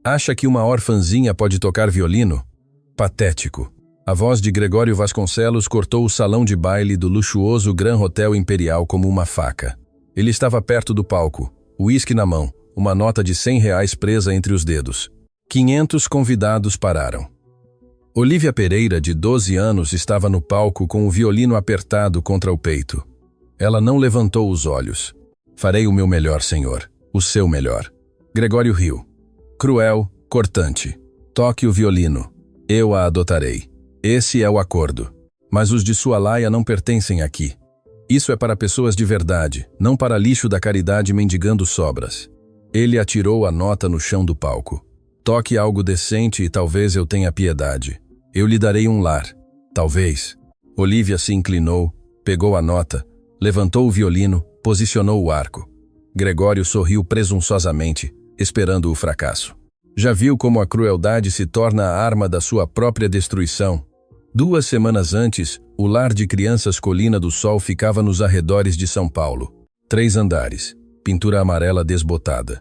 Acha que uma orfanzinha pode tocar violino? Patético. A voz de Gregório Vasconcelos cortou o salão de baile do luxuoso Grand Hotel Imperial como uma faca. Ele estava perto do palco, uísque na mão, uma nota de R$100 presa entre os dedos. 500 convidados pararam. Olívia Pereira, de 12 anos, estava no palco com o violino apertado contra o peito. Ela não levantou os olhos. Farei o meu melhor, senhor. O seu melhor. Gregório riu. Cruel, cortante. Toque o violino. Eu a adotarei. Esse é o acordo. Mas os de sua laia não pertencem aqui. Isso é para pessoas de verdade, não para lixo da caridade mendigando sobras. Ele atirou a nota no chão do palco. Toque algo decente e talvez eu tenha piedade. Eu lhe darei um lar. Talvez. Olívia se inclinou, pegou a nota, levantou o violino, posicionou o arco. Gregório sorriu presunçosamente, esperando o fracasso. Já viu como a crueldade se torna a arma da sua própria destruição? 2 semanas antes, o lar de crianças Colina do Sol ficava nos arredores de São Paulo. 3 andares, pintura amarela desbotada.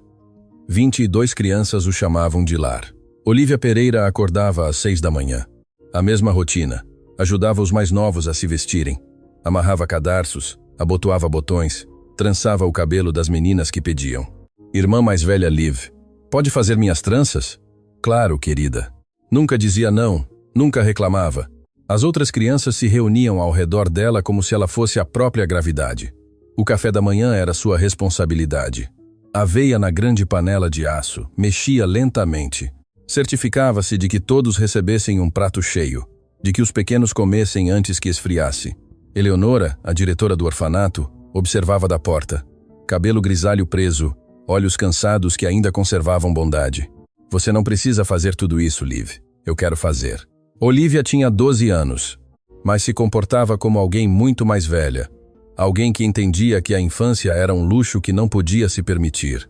22 crianças o chamavam de lar. Olívia Pereira acordava às 6 da manhã. A mesma rotina. Ajudava os mais novos a se vestirem. Amarrava cadarços, abotoava botões, trançava o cabelo das meninas que pediam. Irmã mais velha Liv, pode fazer minhas tranças? Claro, querida. Nunca dizia não, nunca reclamava. As outras crianças se reuniam ao redor dela como se ela fosse a própria gravidade. O café da manhã era sua responsabilidade. Aveia na grande panela de aço, mexia lentamente. Certificava-se de que todos recebessem um prato cheio, de que os pequenos comessem antes que esfriasse. Eleonora, a diretora do orfanato, observava da porta. Cabelo grisalho preso, olhos cansados que ainda conservavam bondade. Você não precisa fazer tudo isso, Liv. Eu quero fazer. Olívia tinha 12 anos, mas se comportava como alguém muito mais velha. Alguém que entendia que a infância era um luxo que não podia se permitir.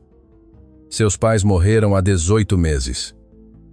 Seus pais morreram há 18 meses.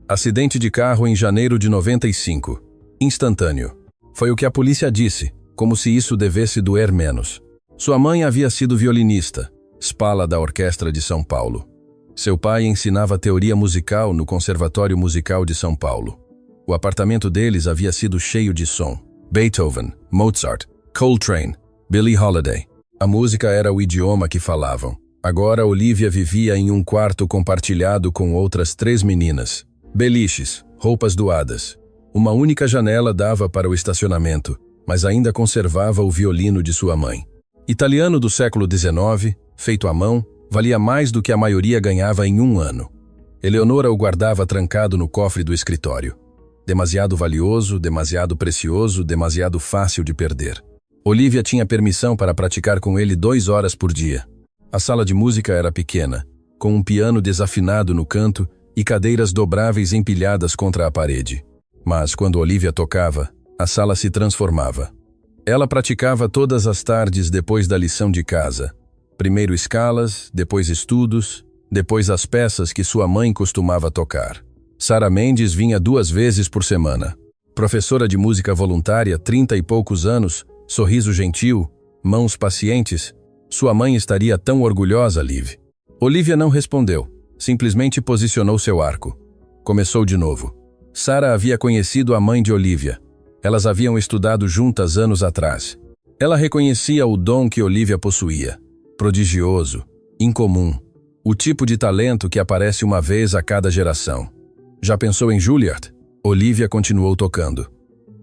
Acidente de carro em janeiro de 95. Instantâneo. Foi o que a polícia disse, como se isso devesse doer menos. Sua mãe havia sido violinista, espala da Orquestra de São Paulo. Seu pai ensinava teoria musical no Conservatório Musical de São Paulo. O apartamento deles havia sido cheio de som. Beethoven, Mozart, Coltrane, Billie Holiday. A música era o idioma que falavam. Agora Olívia vivia em um quarto compartilhado com outras 3 meninas. Beliches, roupas doadas. Uma única janela dava para o estacionamento, mas ainda conservava o violino de sua mãe. Italiano do século XIX, feito à mão, valia mais do que a maioria ganhava em 1 ano. Eleonora o guardava trancado no cofre do escritório. Demasiado valioso, demasiado precioso, demasiado fácil de perder. Olívia tinha permissão para praticar com ele 2 horas por dia. A sala de música era pequena, com um piano desafinado no canto e cadeiras dobráveis empilhadas contra a parede. Mas quando Olívia tocava, a sala se transformava. Ela praticava todas as tardes depois da lição de casa. Primeiro escalas, depois estudos, depois as peças que sua mãe costumava tocar. Sara Mendes vinha 2 vezes por semana. Professora de música voluntária, 30 e poucos anos, sorriso gentil, mãos pacientes. Sua mãe estaria tão orgulhosa, Liv. Olívia não respondeu, simplesmente posicionou seu arco. Começou de novo. Sara havia conhecido a mãe de Olívia. Elas haviam estudado juntas anos atrás. Ela reconhecia o dom que Olívia possuía. Prodigioso, incomum. O tipo de talento que aparece uma vez a cada geração. Já pensou em Juilliard? Olívia continuou tocando.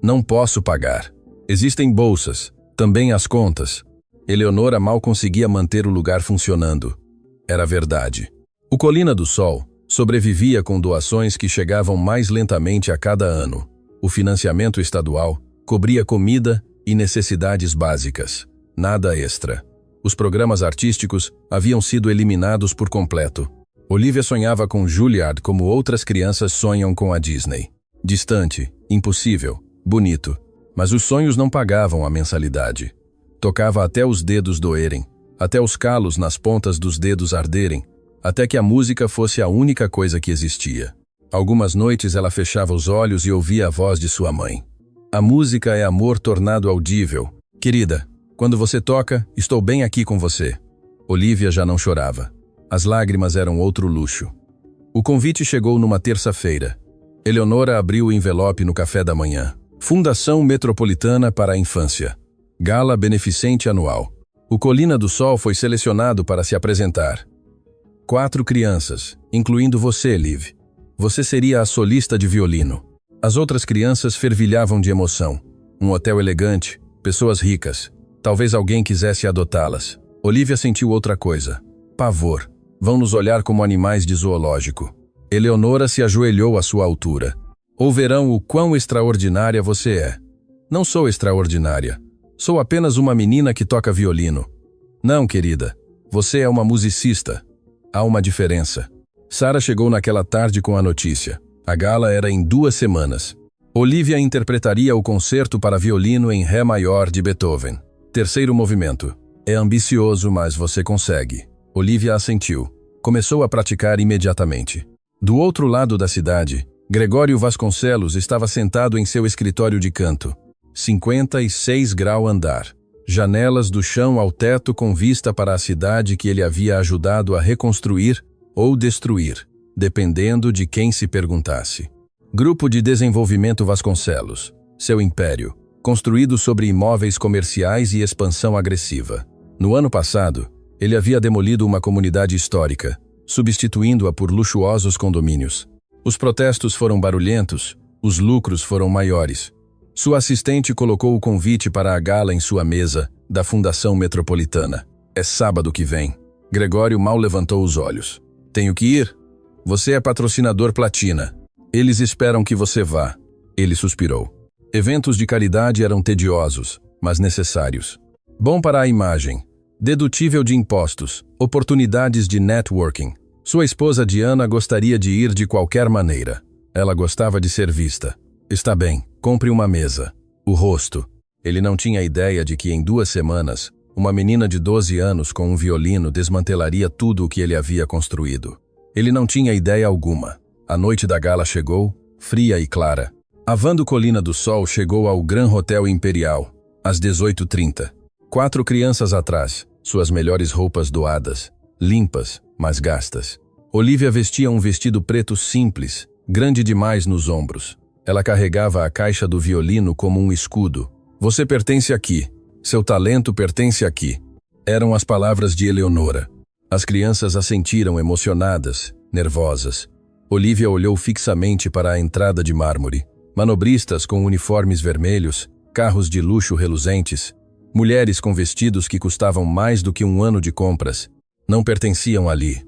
Não posso pagar. Existem bolsas, também as contas. Eleonora mal conseguia manter o lugar funcionando. Era verdade. O Colina do Sol sobrevivia com doações que chegavam mais lentamente a cada ano. O financiamento estadual cobria comida e necessidades básicas. Nada extra. Os programas artísticos haviam sido eliminados por completo. Olívia sonhava com Juilliard como outras crianças sonham com a Disney. Distante, impossível, bonito. Mas os sonhos não pagavam a mensalidade. Tocava até os dedos doerem, até os calos nas pontas dos dedos arderem, até que a música fosse a única coisa que existia. Algumas noites ela fechava os olhos e ouvia a voz de sua mãe. A música é amor tornado audível. Querida, quando você toca, estou bem aqui com você. Olívia já não chorava. As lágrimas eram outro luxo. O convite chegou numa terça-feira. Eleonora abriu o envelope no café da manhã. Fundação Metropolitana para a Infância. Gala Beneficente Anual. O Colina do Sol foi selecionado para se apresentar. 4 crianças, incluindo você, Liv. Você seria a solista de violino. As outras crianças fervilhavam de emoção. Um hotel elegante, pessoas ricas. Talvez alguém quisesse adotá-las. Olivia sentiu outra coisa. Pavor. Vão nos olhar como animais de zoológico. Eleonora se ajoelhou à sua altura. Ou verão o quão extraordinária você é. Não sou extraordinária. Sou apenas uma menina que toca violino. Não, querida. Você é uma musicista. Há uma diferença. Sarah chegou naquela tarde com a notícia. A gala era em 2 semanas. Olivia interpretaria o concerto para violino em Ré maior de Beethoven. 3º movimento. É ambicioso, mas você consegue. Olivia assentiu. Começou a praticar imediatamente. Do outro lado da cidade, Gregório Vasconcelos estava sentado em seu escritório de canto. 56 grau andar. Janelas do chão ao teto com vista para a cidade que ele havia ajudado a reconstruir ou destruir, dependendo de quem se perguntasse. Grupo de Desenvolvimento Vasconcelos. Seu império, construído sobre imóveis comerciais e expansão agressiva. No ano passado, ele havia demolido uma comunidade histórica, substituindo-a por luxuosos condomínios. Os protestos foram barulhentos, os lucros foram maiores. Sua assistente colocou o convite para a gala em sua mesa, da Fundação Metropolitana. É sábado que vem. Gregório mal levantou os olhos. Tenho que ir? Você é patrocinador platina. Eles esperam que você vá. Ele suspirou. Eventos de caridade eram tediosos, mas necessários. Bom para a imagem. Dedutível de impostos. Oportunidades de networking. Sua esposa Diana gostaria de ir de qualquer maneira. Ela gostava de ser vista. Está bem, compre uma mesa. O rosto. Ele não tinha ideia de que em 2 semanas, uma menina de 12 anos com um violino desmantelaria tudo o que ele havia construído. Ele não tinha ideia alguma. A noite da gala chegou, fria e clara. A van do Colina do Sol chegou ao Grand Hotel Imperial, às 18h30. 4 crianças atrás, suas melhores roupas doadas, limpas, mas gastas. Olivia vestia um vestido preto simples, grande demais nos ombros. Ela carregava a caixa do violino como um escudo. Você pertence aqui. Seu talento pertence aqui. Eram as palavras de Eleonora. As crianças assentiram emocionadas, nervosas. Olivia olhou fixamente para a entrada de mármore. Manobristas com uniformes vermelhos, carros de luxo reluzentes, mulheres com vestidos que custavam mais do que um ano de compras, não pertenciam ali.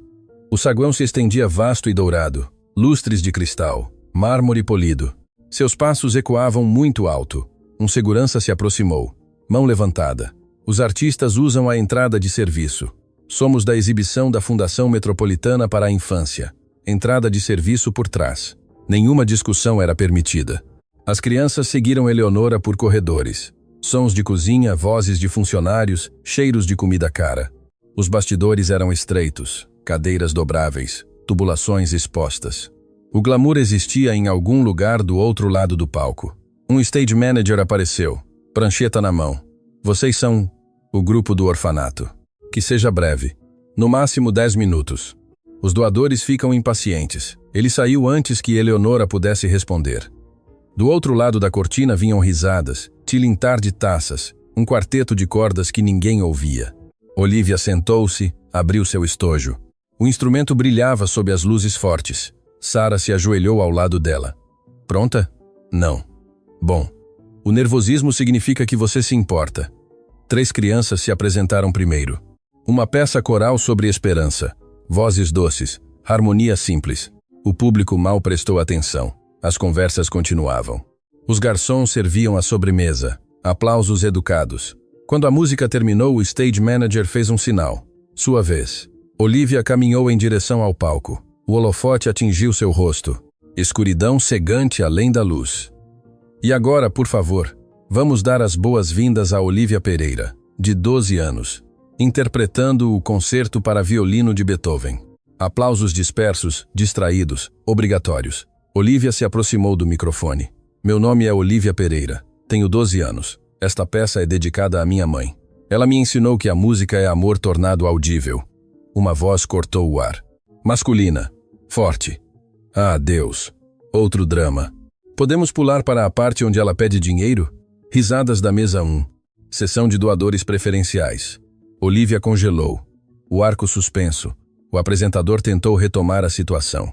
O saguão se estendia vasto e dourado, lustres de cristal, mármore polido. Seus passos ecoavam muito alto. Um segurança se aproximou, mão levantada. Os artistas usam a entrada de serviço. Somos da exibição da Fundação Metropolitana para a Infância. Entrada de serviço por trás. Nenhuma discussão era permitida. As crianças seguiram Eleonora por corredores. Sons de cozinha, vozes de funcionários, cheiros de comida cara. Os bastidores eram estreitos, cadeiras dobráveis, tubulações expostas. O glamour existia em algum lugar do outro lado do palco. Um stage manager apareceu, prancheta na mão. Vocês são o grupo do orfanato. Que seja breve. No máximo 10 minutos. Os doadores ficam impacientes. Ele saiu antes que Eleonora pudesse responder. Do outro lado da cortina vinham risadas, tilintar de taças, um quarteto de cordas que ninguém ouvia. Olivia sentou-se, abriu seu estojo. O instrumento brilhava sob as luzes fortes. Sarah se ajoelhou ao lado dela. Pronta? Não. Bom, o nervosismo significa que você se importa. 3 crianças se apresentaram primeiro. Uma peça coral sobre esperança. Vozes doces, harmonia simples. O público mal prestou atenção. As conversas continuavam. Os garçons serviam a sobremesa. Aplausos educados. Quando a música terminou, o stage manager fez um sinal. Sua vez. Olivia caminhou em direção ao palco. O holofote atingiu seu rosto. Escuridão cegante além da luz. E agora, por favor, vamos dar as boas-vindas a Olivia Pereira, de 12 anos, interpretando o concerto para violino de Beethoven. Aplausos dispersos, distraídos, obrigatórios. Olivia se aproximou do microfone. Meu nome é Olivia Pereira. Tenho 12 anos. Esta peça é dedicada à minha mãe. Ela me ensinou que a música é amor tornado audível. Uma voz cortou o ar. Masculina. Forte. Ah, Deus. Outro drama. Podemos pular para a parte onde ela pede dinheiro? Risadas da mesa 1. Sessão de doadores preferenciais. Olivia congelou. O arco suspenso. O apresentador tentou retomar a situação.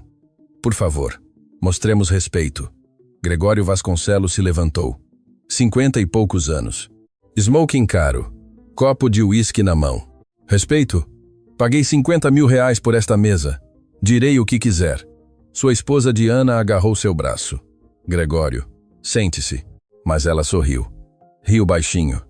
Por favor, mostremos respeito. Gregório Vasconcelos se levantou. 50 e poucos anos. Smoking caro. Copo de uísque na mão. Respeito? Paguei 50 mil reais por esta mesa. Direi o que quiser. Sua esposa Diana agarrou seu braço. Gregório, sente-se. Mas ela sorriu. Riu baixinho.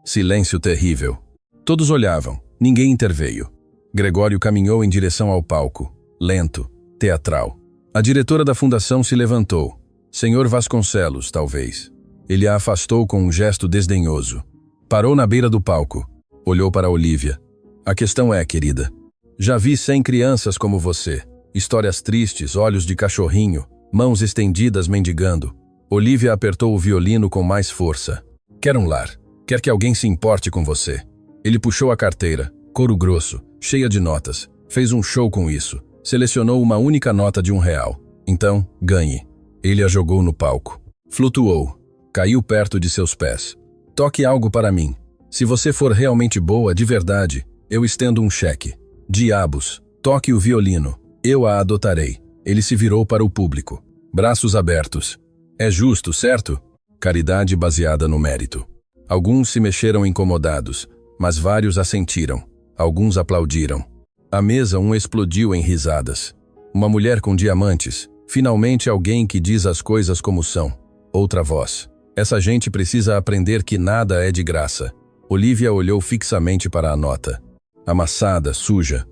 Silêncio terrível. Todos olhavam. Ninguém interveio. Gregório caminhou em direção ao palco. Lento, teatral. A diretora da fundação se levantou. Senhor Vasconcelos, talvez. Ele a afastou com um gesto desdenhoso. Parou na beira do palco. Olhou para Olivia. A questão é, querida. Já vi 100 crianças como você. Histórias tristes, olhos de cachorrinho, mãos estendidas mendigando. Olivia apertou o violino com mais força. Quer um lar. Quer que alguém se importe com você. Ele puxou a carteira, couro grosso, cheia de notas. Fez um show com isso. Selecionou uma única nota de R$1. Então, ganhe. Ele a jogou no palco. Flutuou. Caiu perto de seus pés. Toque algo para mim. Se você for realmente boa, de verdade, eu estendo um cheque. Diabos. Toque o violino. Eu a adotarei. Ele se virou para o público. Braços abertos. É justo, certo? Caridade baseada no mérito. Alguns se mexeram incomodados, mas vários assentiram. Alguns aplaudiram. A mesa 1 explodiu em risadas. Uma mulher com diamantes. Finalmente alguém que diz as coisas como são. Outra voz. Essa gente precisa aprender que nada é de graça. Olivia olhou fixamente para a nota. Amassada, suja.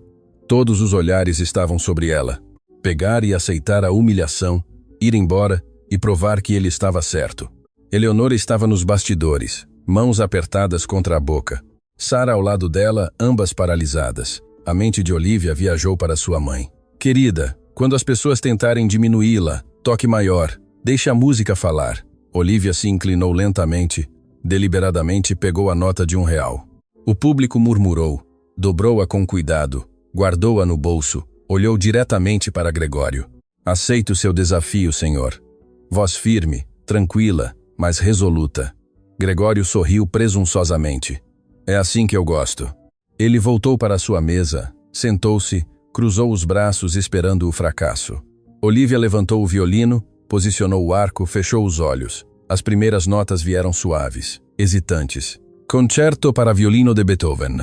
Todos os olhares estavam sobre ela. Pegar e aceitar a humilhação, ir embora e provar que ele estava certo. Eleonora estava nos bastidores, mãos apertadas contra a boca. Sara ao lado dela, ambas paralisadas. A mente de Olivia viajou para sua mãe. Querida, quando as pessoas tentarem diminuí-la, toque maior, deixe a música falar. Olivia se inclinou lentamente, deliberadamente pegou a nota de R$1. O público murmurou, dobrou-a com cuidado, guardou-a no bolso, olhou diretamente para Gregório. Aceito seu desafio, senhor. Voz firme, tranquila, mas resoluta. Gregório sorriu presunçosamente. É assim que eu gosto. Ele voltou para sua mesa, sentou-se, cruzou os braços esperando o fracasso. Olivia levantou o violino, posicionou o arco, fechou os olhos. As primeiras notas vieram suaves, hesitantes. Concerto para violino de Beethoven.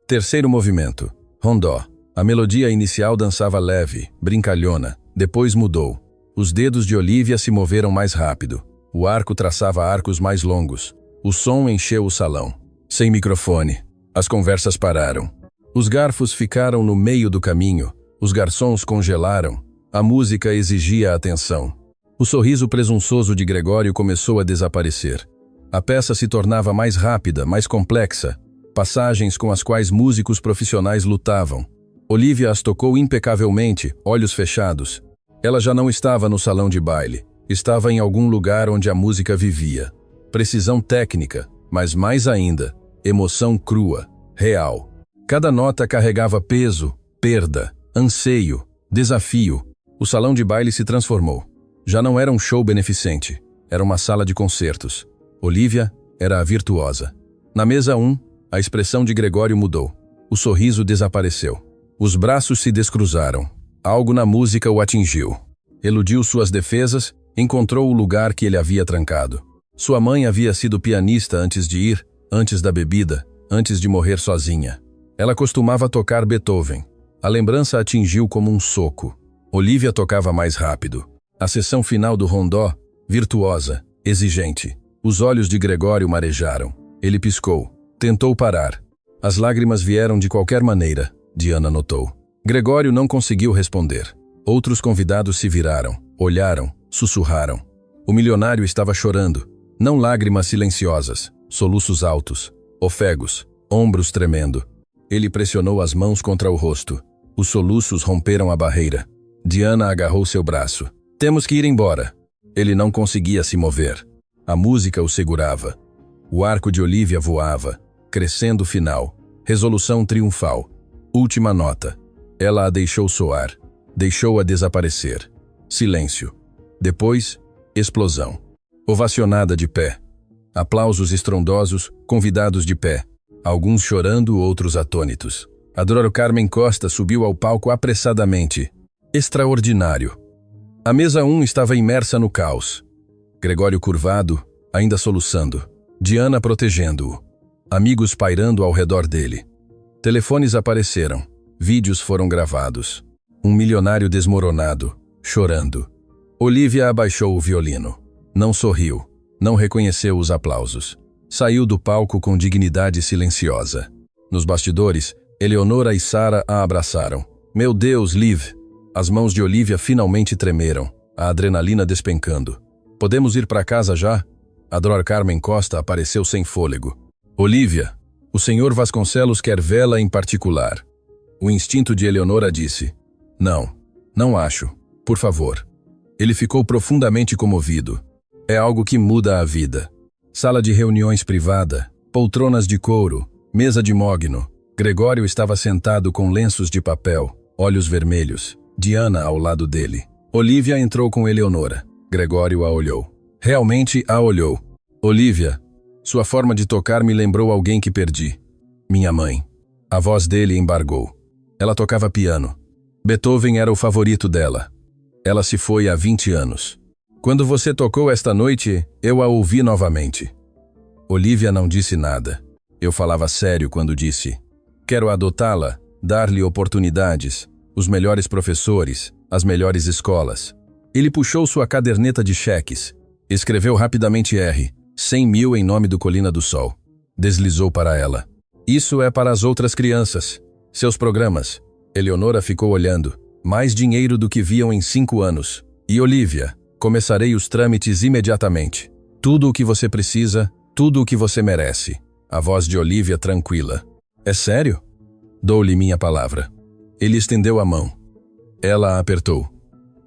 Terceiro movimento. Rondó. A melodia inicial dançava leve, brincalhona. Depois mudou. Os dedos de Olivia se moveram mais rápido. O arco traçava arcos mais longos. O som encheu o salão. Sem microfone. As conversas pararam. Os garfos ficaram no meio do caminho. Os garçons congelaram. A música exigia atenção. O sorriso presunçoso de Gregório começou a desaparecer. A peça se tornava mais rápida, mais complexa. Passagens com as quais músicos profissionais lutavam. Olivia as tocou impecavelmente, olhos fechados. Ela já não estava no salão de baile. Estava em algum lugar onde a música vivia. Precisão técnica, mas mais ainda, emoção crua, real. Cada nota carregava peso, perda, anseio, desafio. O salão de baile se transformou. Já não era um show beneficente. Era uma sala de concertos. Olivia era a virtuosa. Na mesa 1, a expressão de Gregório mudou. O sorriso desapareceu. Os braços se descruzaram. Algo na música o atingiu. Eludiu suas defesas, encontrou o lugar que ele havia trancado. Sua mãe havia sido pianista antes de ir, antes da bebida, antes de morrer sozinha. Ela costumava tocar Beethoven. A lembrança atingiu como um soco. Olivia tocava mais rápido. A sessão final do rondó, virtuosa, exigente. Os olhos de Gregório marejaram. Ele piscou. Tentou parar. As lágrimas vieram de qualquer maneira, Diana notou. Gregório não conseguiu responder. Outros convidados se viraram, olharam, sussurraram. O milionário estava chorando. Não lágrimas silenciosas, soluços altos, ofegos, ombros tremendo. Ele pressionou as mãos contra o rosto. Os soluços romperam a barreira. Diana agarrou seu braço. Temos que ir embora. Ele não conseguia se mover. A música o segurava. O arco de Olivia voava, crescendo final. Resolução triunfal. Última nota. Ela a deixou soar. Deixou-a desaparecer. Silêncio. Depois, explosão. Ovacionada de pé. Aplausos estrondosos, convidados de pé. Alguns chorando, outros atônitos. Adoro Carmen Costa subiu ao palco apressadamente. Extraordinário. A mesa 1 estava imersa no caos. Gregório curvado, ainda soluçando. Diana protegendo-o. Amigos pairando ao redor dele. Telefones apareceram. Vídeos foram gravados. Um milionário desmoronado, chorando. Olivia abaixou o violino. Não sorriu. Não reconheceu os aplausos. Saiu do palco com dignidade silenciosa. Nos bastidores, Eleonora e Sara a abraçaram. Meu Deus, Liv! As mãos de Olivia finalmente tremeram, a adrenalina despencando. Podemos ir para casa já? A Dr. Carmen Costa apareceu sem fôlego. Olivia, o Sr. Vasconcelos quer vê-la em particular. O instinto de Eleonora disse: Não acho. Por favor. Ele ficou profundamente comovido. É algo que muda a vida. Sala de reuniões privada, poltronas de couro, mesa de mogno. Gregório estava sentado com lenços de papel, olhos vermelhos. Diana ao lado dele. Olivia entrou com Eleonora. Gregório a olhou. Realmente a olhou. Olivia, sua forma de tocar me lembrou alguém que perdi. Minha mãe. A voz dele embargou. Ela tocava piano. Beethoven era o favorito dela. Ela se foi há 20 anos. Quando você tocou esta noite, eu a ouvi novamente. Olivia não disse nada. Eu falava sério quando disse: quero adotá-la, dar-lhe oportunidades, os melhores professores, as melhores escolas. Ele puxou sua caderneta de cheques. Escreveu rapidamente R, 100 mil em nome do Colina do Sol. Deslizou para ela. Isso é para as outras crianças. Seus programas. Eleonora ficou olhando. Mais dinheiro do que viam em 5 anos. E Olivia, começarei os trâmites imediatamente. Tudo o que você precisa, tudo o que você merece. A voz de Olivia tranquila. É sério? Dou-lhe minha palavra. Ele estendeu a mão. Ela a apertou.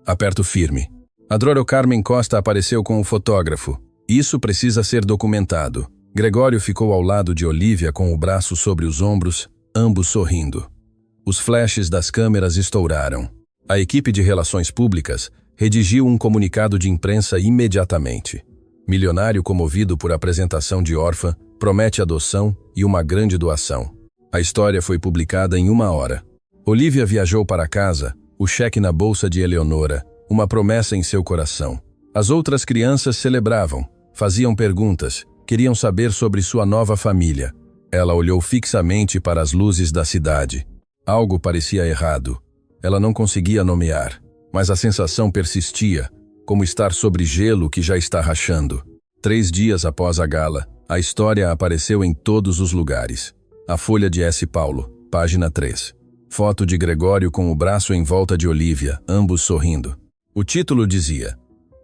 Aperto firme. A Dr. Carmen Costa apareceu com o fotógrafo. Isso precisa ser documentado. Gregório ficou ao lado de Olivia com o braço sobre os ombros, ambos sorrindo. Os flashes das câmeras estouraram. A equipe de relações públicas redigiu um comunicado de imprensa imediatamente. Milionário comovido por apresentação de órfã, promete adoção e uma grande doação. A história foi publicada em 1 hora. Olivia viajou para casa, o cheque na bolsa de Eleonora, uma promessa em seu coração. As outras crianças celebravam, faziam perguntas, queriam saber sobre sua nova família. Ela olhou fixamente para as luzes da cidade. Algo parecia errado. Ela não conseguia nomear, mas a sensação persistia, como estar sobre gelo que já está rachando. 3 dias após a gala, a história apareceu em todos os lugares. A Folha de S. Paulo, página 3. Foto de Gregório com o braço em volta de Olivia, ambos sorrindo. O título dizia: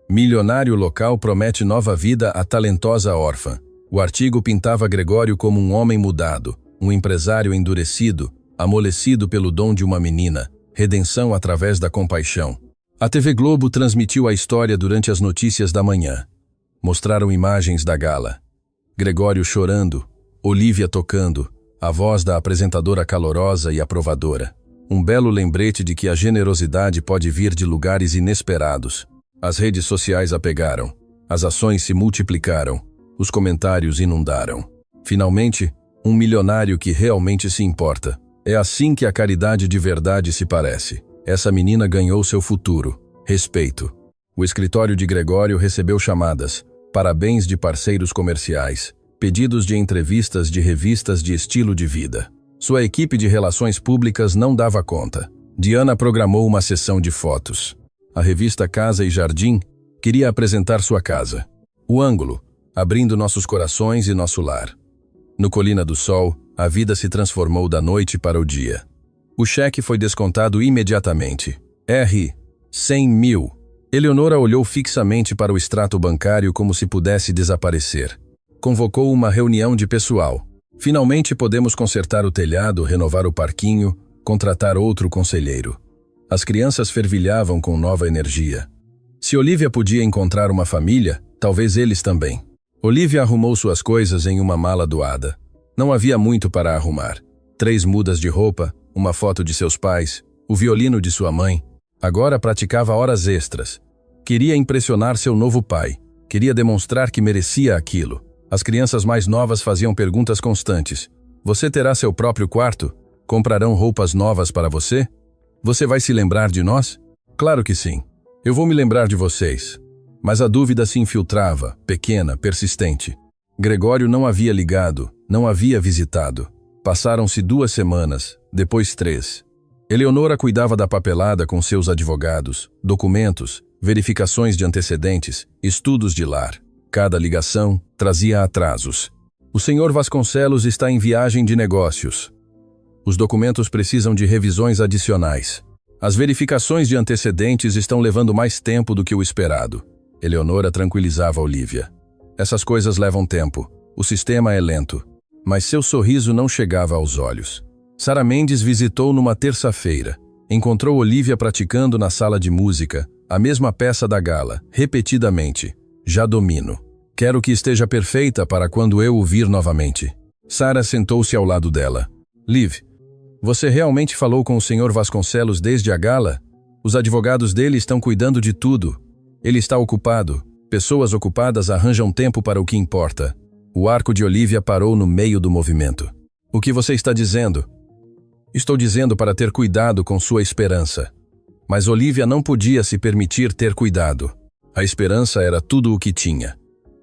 Milionário local promete nova vida à talentosa órfã. O artigo pintava Gregório como um homem mudado, um empresário endurecido, amolecido pelo dom de uma menina, redenção através da compaixão. A TV Globo transmitiu a história durante as notícias da manhã. Mostraram imagens da gala. Gregório chorando, Olivia tocando, a voz da apresentadora calorosa e aprovadora. Um belo lembrete de que a generosidade pode vir de lugares inesperados. As redes sociais a pegaram. As ações se multiplicaram. Os comentários inundaram. Finalmente, um milionário que realmente se importa. É assim que a caridade de verdade se parece. Essa menina ganhou seu futuro. Respeito. O escritório de Gregório recebeu chamadas, parabéns de parceiros comerciais, pedidos de entrevistas de revistas de estilo de vida. Sua equipe de relações públicas não dava conta. Diana programou uma sessão de fotos. A revista Casa e Jardim queria apresentar sua casa. O ângulo, abrindo nossos corações e nosso lar. No Colina do Sol, a vida se transformou da noite para o dia. O cheque foi descontado imediatamente. R. 100 mil. Eleonora olhou fixamente para o extrato bancário como se pudesse desaparecer. Convocou uma reunião de pessoal. Finalmente podemos consertar o telhado, renovar o parquinho, contratar outro conselheiro. As crianças fervilhavam com nova energia. Se Olivia podia encontrar uma família, talvez eles também. Olivia arrumou suas coisas em uma mala doada. Não havia muito para arrumar. 3 mudas de roupa, uma foto de seus pais, o violino de sua mãe. Agora praticava horas extras. Queria impressionar seu novo pai. Queria demonstrar que merecia aquilo. As crianças mais novas faziam perguntas constantes. Você terá seu próprio quarto? Comprarão roupas novas para você? Você vai se lembrar de nós? Claro que sim. Eu vou me lembrar de vocês. Mas a dúvida se infiltrava, pequena, persistente. Gregório não havia ligado, não havia visitado. Passaram-se 2 semanas, depois 3. Eleonora cuidava da papelada com seus advogados, documentos, verificações de antecedentes, estudos de lar. Cada ligação trazia atrasos. O senhor Vasconcelos está em viagem de negócios. Os documentos precisam de revisões adicionais. As verificações de antecedentes estão levando mais tempo do que o esperado. Eleonora tranquilizava Olívia. Essas coisas levam tempo. O sistema é lento. Mas seu sorriso não chegava aos olhos. Sara Mendes visitou numa terça-feira. Encontrou Olívia praticando na sala de música, a mesma peça da gala, repetidamente. Já domino. Quero que esteja perfeita para quando eu o vir novamente. Sara sentou-se ao lado dela. Liv, você realmente falou com o Sr. Vasconcelos desde a gala? Os advogados dele estão cuidando de tudo. Ele está ocupado. Pessoas ocupadas arranjam tempo para o que importa. O arco de Olívia parou no meio do movimento. O que você está dizendo? Estou dizendo para ter cuidado com sua esperança. Mas Olívia não podia se permitir ter cuidado. A esperança era tudo o que tinha.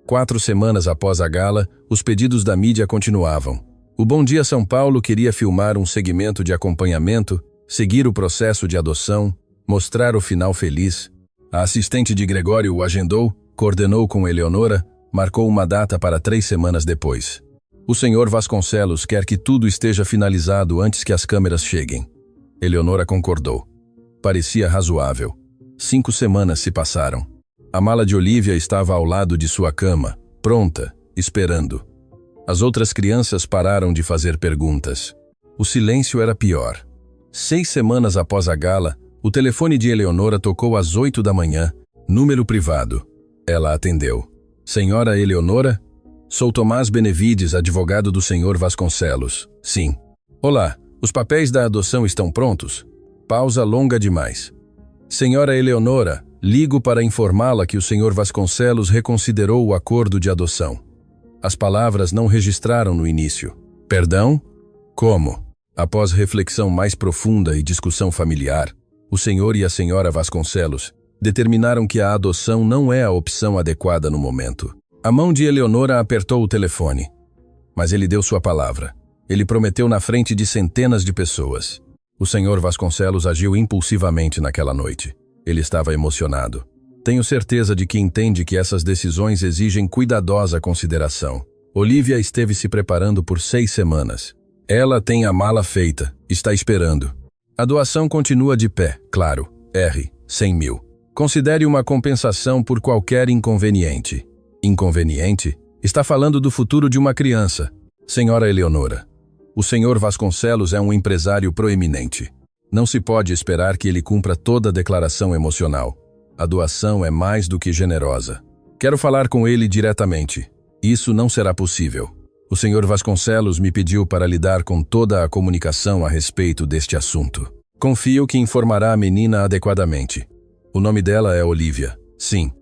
4 semanas após a gala, os pedidos da mídia continuavam. O Bom Dia São Paulo queria filmar um segmento de acompanhamento, seguir o processo de adoção, mostrar o final feliz. A assistente de Gregório o agendou, coordenou com Eleonora, marcou uma data para 3 semanas depois. O senhor Vasconcelos quer que tudo esteja finalizado antes que as câmeras cheguem. Eleonora concordou. Parecia razoável. 5 semanas se passaram. A mala de Olívia estava ao lado de sua cama, pronta, esperando. As outras crianças pararam de fazer perguntas. O silêncio era pior. 6 semanas após a gala, o telefone de Eleonora tocou às 8 da manhã, número privado. Ela atendeu. Senhora Eleonora? Sou Tomás Benevides, advogado do senhor Vasconcelos. Sim. Olá, os papéis da adoção estão prontos? Pausa longa demais. Senhora Eleonora, ligo para informá-la que o senhor Vasconcelos reconsiderou o acordo de adoção. As palavras não registraram no início. Perdão? Como? Após reflexão mais profunda e discussão familiar, o senhor e a senhora Vasconcelos determinaram que a adoção não é a opção adequada no momento. A mão de Eleonora apertou o telefone. Mas ele deu sua palavra. Ele prometeu na frente de centenas de pessoas. O senhor Vasconcelos agiu impulsivamente naquela noite. Ele estava emocionado. Tenho certeza de que entende que essas decisões exigem cuidadosa consideração. Olívia esteve se preparando por 6 semanas. Ela tem a mala feita, está esperando. A doação continua de pé, claro. R. 100 mil. Considere uma compensação por qualquer inconveniente. Inconveniente? Está falando do futuro de uma criança. Senhora Eleonora, o senhor Vasconcelos é um empresário proeminente. Não se pode esperar que ele cumpra toda a declaração emocional. A doação é mais do que generosa. Quero falar com ele diretamente. Isso não será possível. O senhor Vasconcelos me pediu para lidar com toda a comunicação a respeito deste assunto. Confio que informará a menina adequadamente. O nome dela é Olívia. Sim.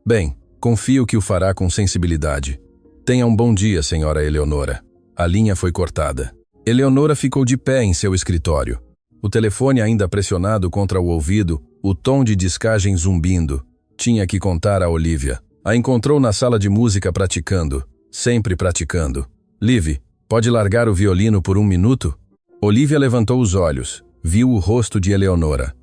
Bem, confio que o fará com sensibilidade. Tenha um bom dia, senhora Eleonora. A linha foi cortada. Eleonora ficou de pé em seu escritório. O telefone ainda pressionado contra o ouvido, o tom de descagem zumbindo. Tinha que contar a Olívia. A encontrou na sala de música praticando. Sempre praticando. Liv, pode largar o violino por 1 minuto? Olívia levantou os olhos. Viu o rosto de Eleonora.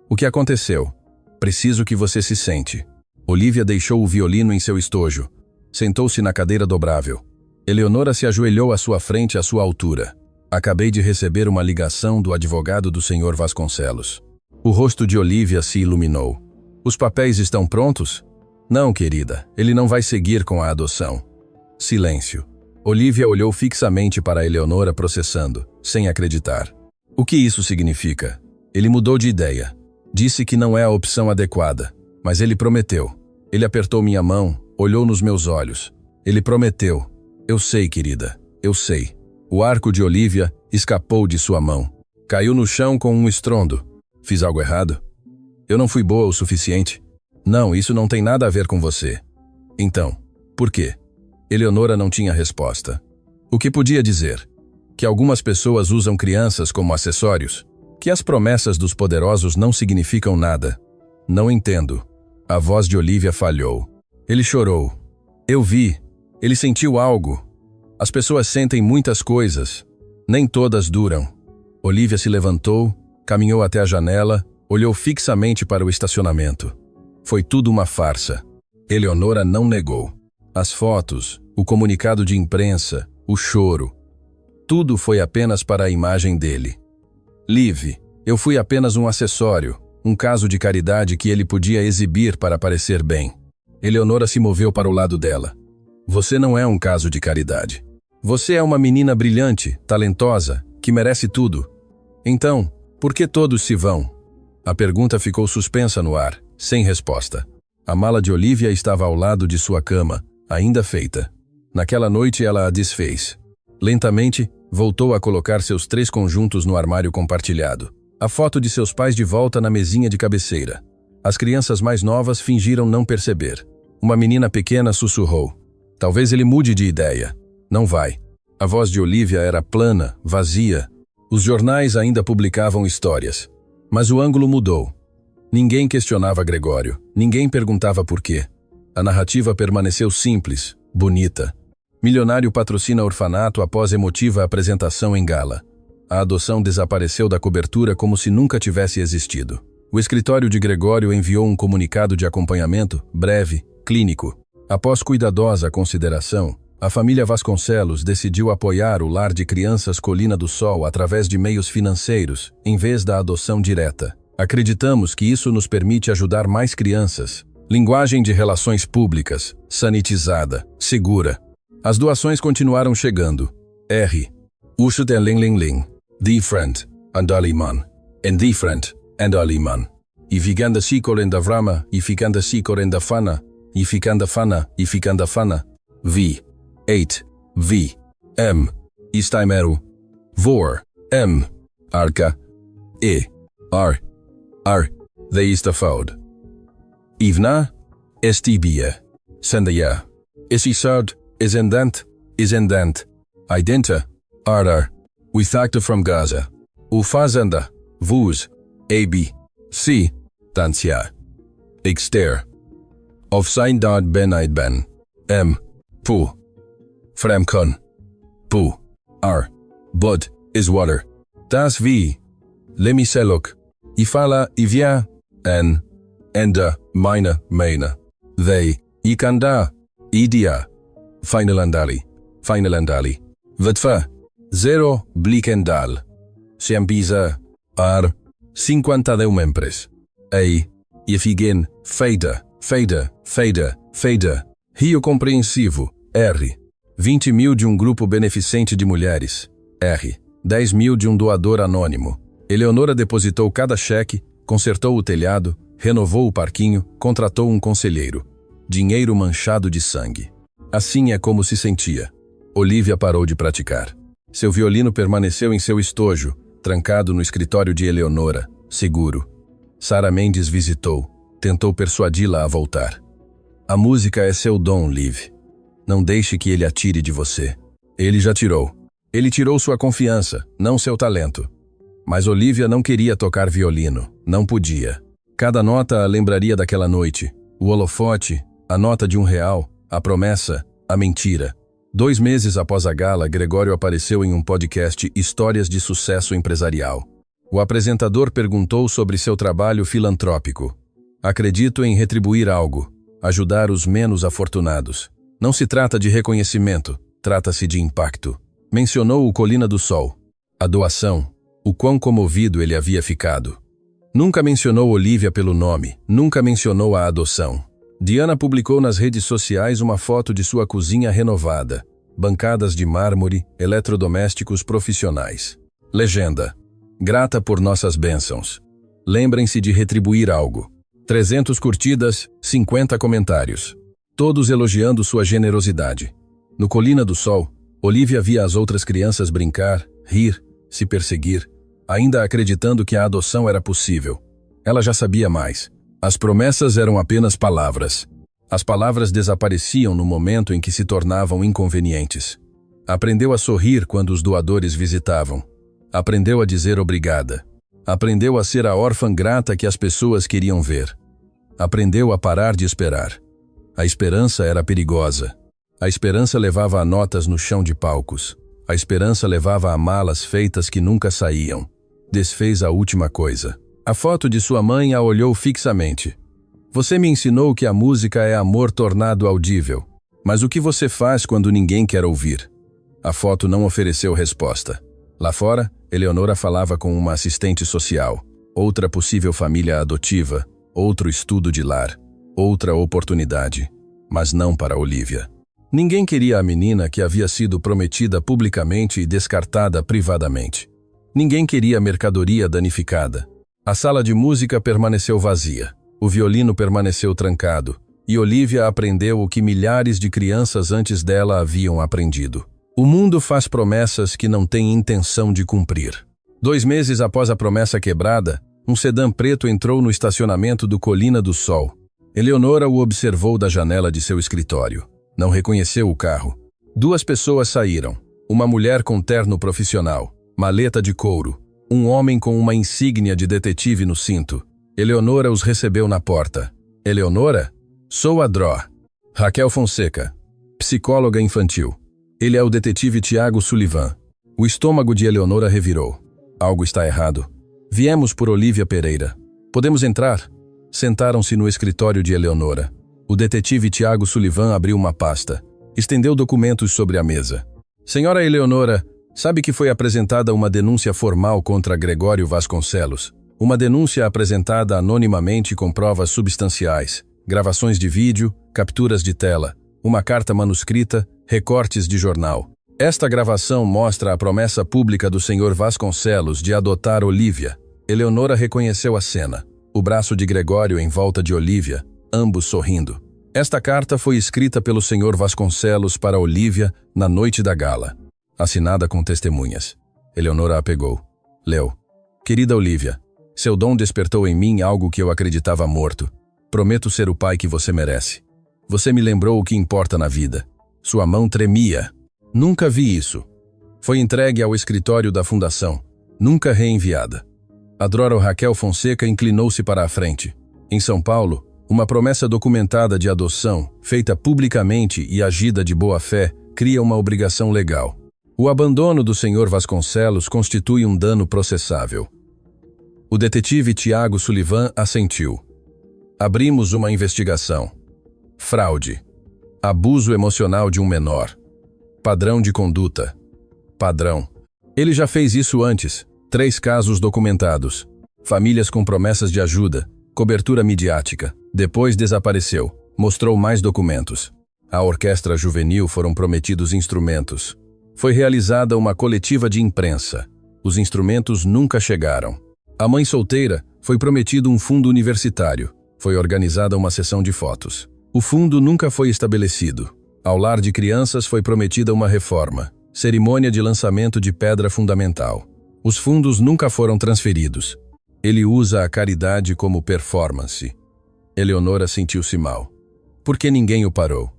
O que aconteceu? Preciso que você se sente. Olívia deixou o violino em seu estojo. Sentou-se na cadeira dobrável. Eleonora se ajoelhou à sua frente à sua altura. Acabei de receber uma ligação do advogado do senhor Vasconcelos. O rosto de Olívia se iluminou. Os papéis estão prontos? Não, querida, ele não vai seguir com a adoção. Silêncio. Olívia olhou fixamente para Eleonora processando, sem acreditar. O que isso significa? Ele mudou de ideia. Disse que não é a opção adequada, mas ele prometeu. Ele apertou minha mão, olhou nos meus olhos. Ele prometeu. Eu sei, querida, eu sei. O arco de Olívia escapou de sua mão. Caiu no chão com um estrondo. Fiz algo errado? Eu não fui boa o suficiente? Não, isso não tem nada a ver com você. Então, por quê? Eleonora não tinha resposta. O que podia dizer? Que algumas pessoas usam crianças como acessórios? Que as promessas dos poderosos não significam nada? Não entendo. A voz de Olivia falhou. Ele chorou. Eu vi. Ele sentiu algo. As pessoas sentem muitas coisas. Nem todas duram. Olivia se levantou, caminhou até a janela, olhou fixamente para o estacionamento. Foi tudo uma farsa. Eleonora não negou. As fotos, o comunicado de imprensa, o choro. Tudo foi apenas para a imagem dele. Liv, eu fui apenas um acessório, um caso de caridade que ele podia exibir para parecer bem. Eleonora se moveu para o lado dela. Você não é um caso de caridade. Você é uma menina brilhante, talentosa, que merece tudo. Então, por que todos se vão? A pergunta ficou suspensa no ar, sem resposta. A mala de Olivia estava ao lado de sua cama, ainda feita. Naquela noite ela a desfez. Lentamente, voltou a colocar seus 3 conjuntos no armário compartilhado. A foto de seus pais de volta na mesinha de cabeceira. As crianças mais novas fingiram não perceber. Uma menina pequena sussurrou. Talvez ele mude de ideia. Não vai. A voz de Olivia era plana, vazia. Os jornais ainda publicavam histórias. Mas o ângulo mudou. Ninguém questionava Gregório. Ninguém perguntava por quê. A narrativa permaneceu simples, bonita. Milionário patrocina orfanato após emotiva apresentação em gala. A adoção desapareceu da cobertura como se nunca tivesse existido. O escritório de Gregório enviou um comunicado de acompanhamento, breve, clínico. Após cuidadosa consideração, a família Vasconcelos decidiu apoiar o lar de crianças Colina do Sol através de meios financeiros, em vez da adoção direta. Acreditamos que isso nos permite ajudar mais crianças. Linguagem de relações públicas, sanitizada, segura. As doações continuaram chegando. R. Ushut en Ling Ling Ling. Different. And Aliman. En different. And Aliman. E ficando sikor en da vrama, e ficando sikor en da fana, e ficando fana, e ficando fana. V. 8. V. M. Istaimeru. Vor. M. Arca. E. R. R. The Istafod. Ivna. Estibia. Sendaya. Isisard. Isendant. Identa. Ardar. Withacta from Gaza. Ufazenda. Vuz. AB. C. Tancia. Exter. Of Saindad Ben Aid Ben. M. Pu. Framkun. Pu. R. Bud. Is water. Das V. Lemiseluk. Ifala Ivia. N. Enda. Mina. Meina. They. Ikanda. Idia. Finalandali. Vatfa. Zero. Blikendal. Siambiza. Ar. 50 membres. Ei. Ifigen. Feida. Rio Compreensivo. R. 20 mil de um grupo beneficente de mulheres. R. 10 mil de um doador anônimo. Eleonora depositou cada cheque, consertou o telhado, renovou o parquinho, contratou um conselheiro. Dinheiro manchado de sangue. Assim é como se sentia. Olivia parou de praticar. Seu violino permaneceu em seu estojo, trancado no escritório de Eleonora, seguro. Sara Mendes visitou, tentou persuadi-la a voltar. A música é seu dom, Liv. Não deixe que ele atire de você. Ele já tirou. Ele tirou sua confiança, não seu talento. Mas Olivia não queria tocar violino, não podia. Cada nota a lembraria daquela noite. O holofote, a nota de R$1, a promessa, a mentira. 2 meses após a gala, Gregório apareceu em um podcast Histórias de Sucesso Empresarial. O apresentador perguntou sobre seu trabalho filantrópico. Acredito em retribuir algo, ajudar os menos afortunados. Não se trata de reconhecimento, trata-se de impacto. Mencionou o Colina do Sol. A doação, o quão comovido ele havia ficado. Nunca mencionou Olivia pelo nome, nunca mencionou a adoção. Diana publicou nas redes sociais uma foto de sua cozinha renovada, bancadas de mármore, eletrodomésticos profissionais. Legenda: grata por nossas bênçãos. Lembrem-se de retribuir algo. 300 curtidas, 50 comentários. Todos elogiando sua generosidade. No Colina do Sol, Olivia via as outras crianças brincar, rir, se perseguir, ainda acreditando que a adoção era possível. Ela já sabia mais. As promessas eram apenas palavras. As palavras desapareciam no momento em que se tornavam inconvenientes. Aprendeu a sorrir quando os doadores visitavam. Aprendeu a dizer obrigada. Aprendeu a ser a órfã grata que as pessoas queriam ver. Aprendeu a parar de esperar. A esperança era perigosa. A esperança levava a notas no chão de palcos. A esperança levava a malas feitas que nunca saíam. Desfez a última coisa. A foto de sua mãe a olhou fixamente. Você me ensinou que a música é amor tornado audível. Mas o que você faz quando ninguém quer ouvir? A foto não ofereceu resposta. Lá fora, Eleonora falava com uma assistente social, outra possível família adotiva, outro estudo de lar, outra oportunidade, mas não para Olivia. Ninguém queria a menina que havia sido prometida publicamente e descartada privadamente. Ninguém queria a mercadoria danificada. A sala de música permaneceu vazia, o violino permaneceu trancado, e Olivia aprendeu o que milhares de crianças antes dela haviam aprendido. O mundo faz promessas que não tem intenção de cumprir. 2 meses após a promessa quebrada, um sedã preto entrou no estacionamento do Colina do Sol. Eleonora o observou da janela de seu escritório. Não reconheceu o carro. 2 pessoas saíram. Uma mulher com terno profissional, maleta de couro. Um homem com uma insígnia de detetive no cinto. Eleonora os recebeu na porta. Eleonora? Sou a Dró. Raquel Fonseca, psicóloga infantil. Ele é o detetive Tiago Sullivan. O estômago de Eleonora revirou. Algo está errado. Viemos por Olivia Pereira. Podemos entrar? Sentaram-se no escritório de Eleonora. O detetive Tiago Sullivan abriu uma pasta. Estendeu documentos sobre a mesa. Senhora Eleonora, sabe que foi apresentada uma denúncia formal contra Gregório Vasconcelos. Uma denúncia apresentada anonimamente com provas substanciais, gravações de vídeo, capturas de tela, uma carta manuscrita, recortes de jornal. Esta gravação mostra a promessa pública do Sr. Vasconcelos de adotar Olivia. Eleonora reconheceu a cena. O braço de Gregório em volta de Olivia, ambos sorrindo. Esta carta foi escrita pelo Sr. Vasconcelos para Olivia na noite da gala. Assinada com testemunhas. Eleonora a pegou. Leu. Querida Olivia, seu dom despertou em mim algo que eu acreditava morto. Prometo ser o pai que você merece. Você me lembrou o que importa na vida. Sua mão tremia. Nunca vi isso. Foi entregue ao escritório da fundação. Nunca reenviada. A Dró Raquel Fonseca inclinou-se para a frente. Em São Paulo, uma promessa documentada de adoção, feita publicamente e agida de boa fé, cria uma obrigação legal. O abandono do Sr. Vasconcelos constitui um dano processável. O detetive Tiago Sullivan assentiu. Abrimos uma investigação. Fraude. Abuso emocional de um menor. Padrão de conduta. Padrão. Ele já fez isso antes. 3 casos documentados. Famílias com promessas de ajuda. Cobertura midiática. Depois desapareceu. Mostrou mais documentos. À orquestra juvenil foram prometidos instrumentos. Foi realizada uma coletiva de imprensa. Os instrumentos nunca chegaram. À mãe solteira foi prometido um fundo universitário. Foi organizada uma sessão de fotos. O fundo nunca foi estabelecido. Ao lar de crianças foi prometida uma reforma. Cerimônia de lançamento de pedra fundamental. Os fundos nunca foram transferidos. Ele usa a caridade como performance. Eleonora sentiu-se mal. Por que ninguém o parou?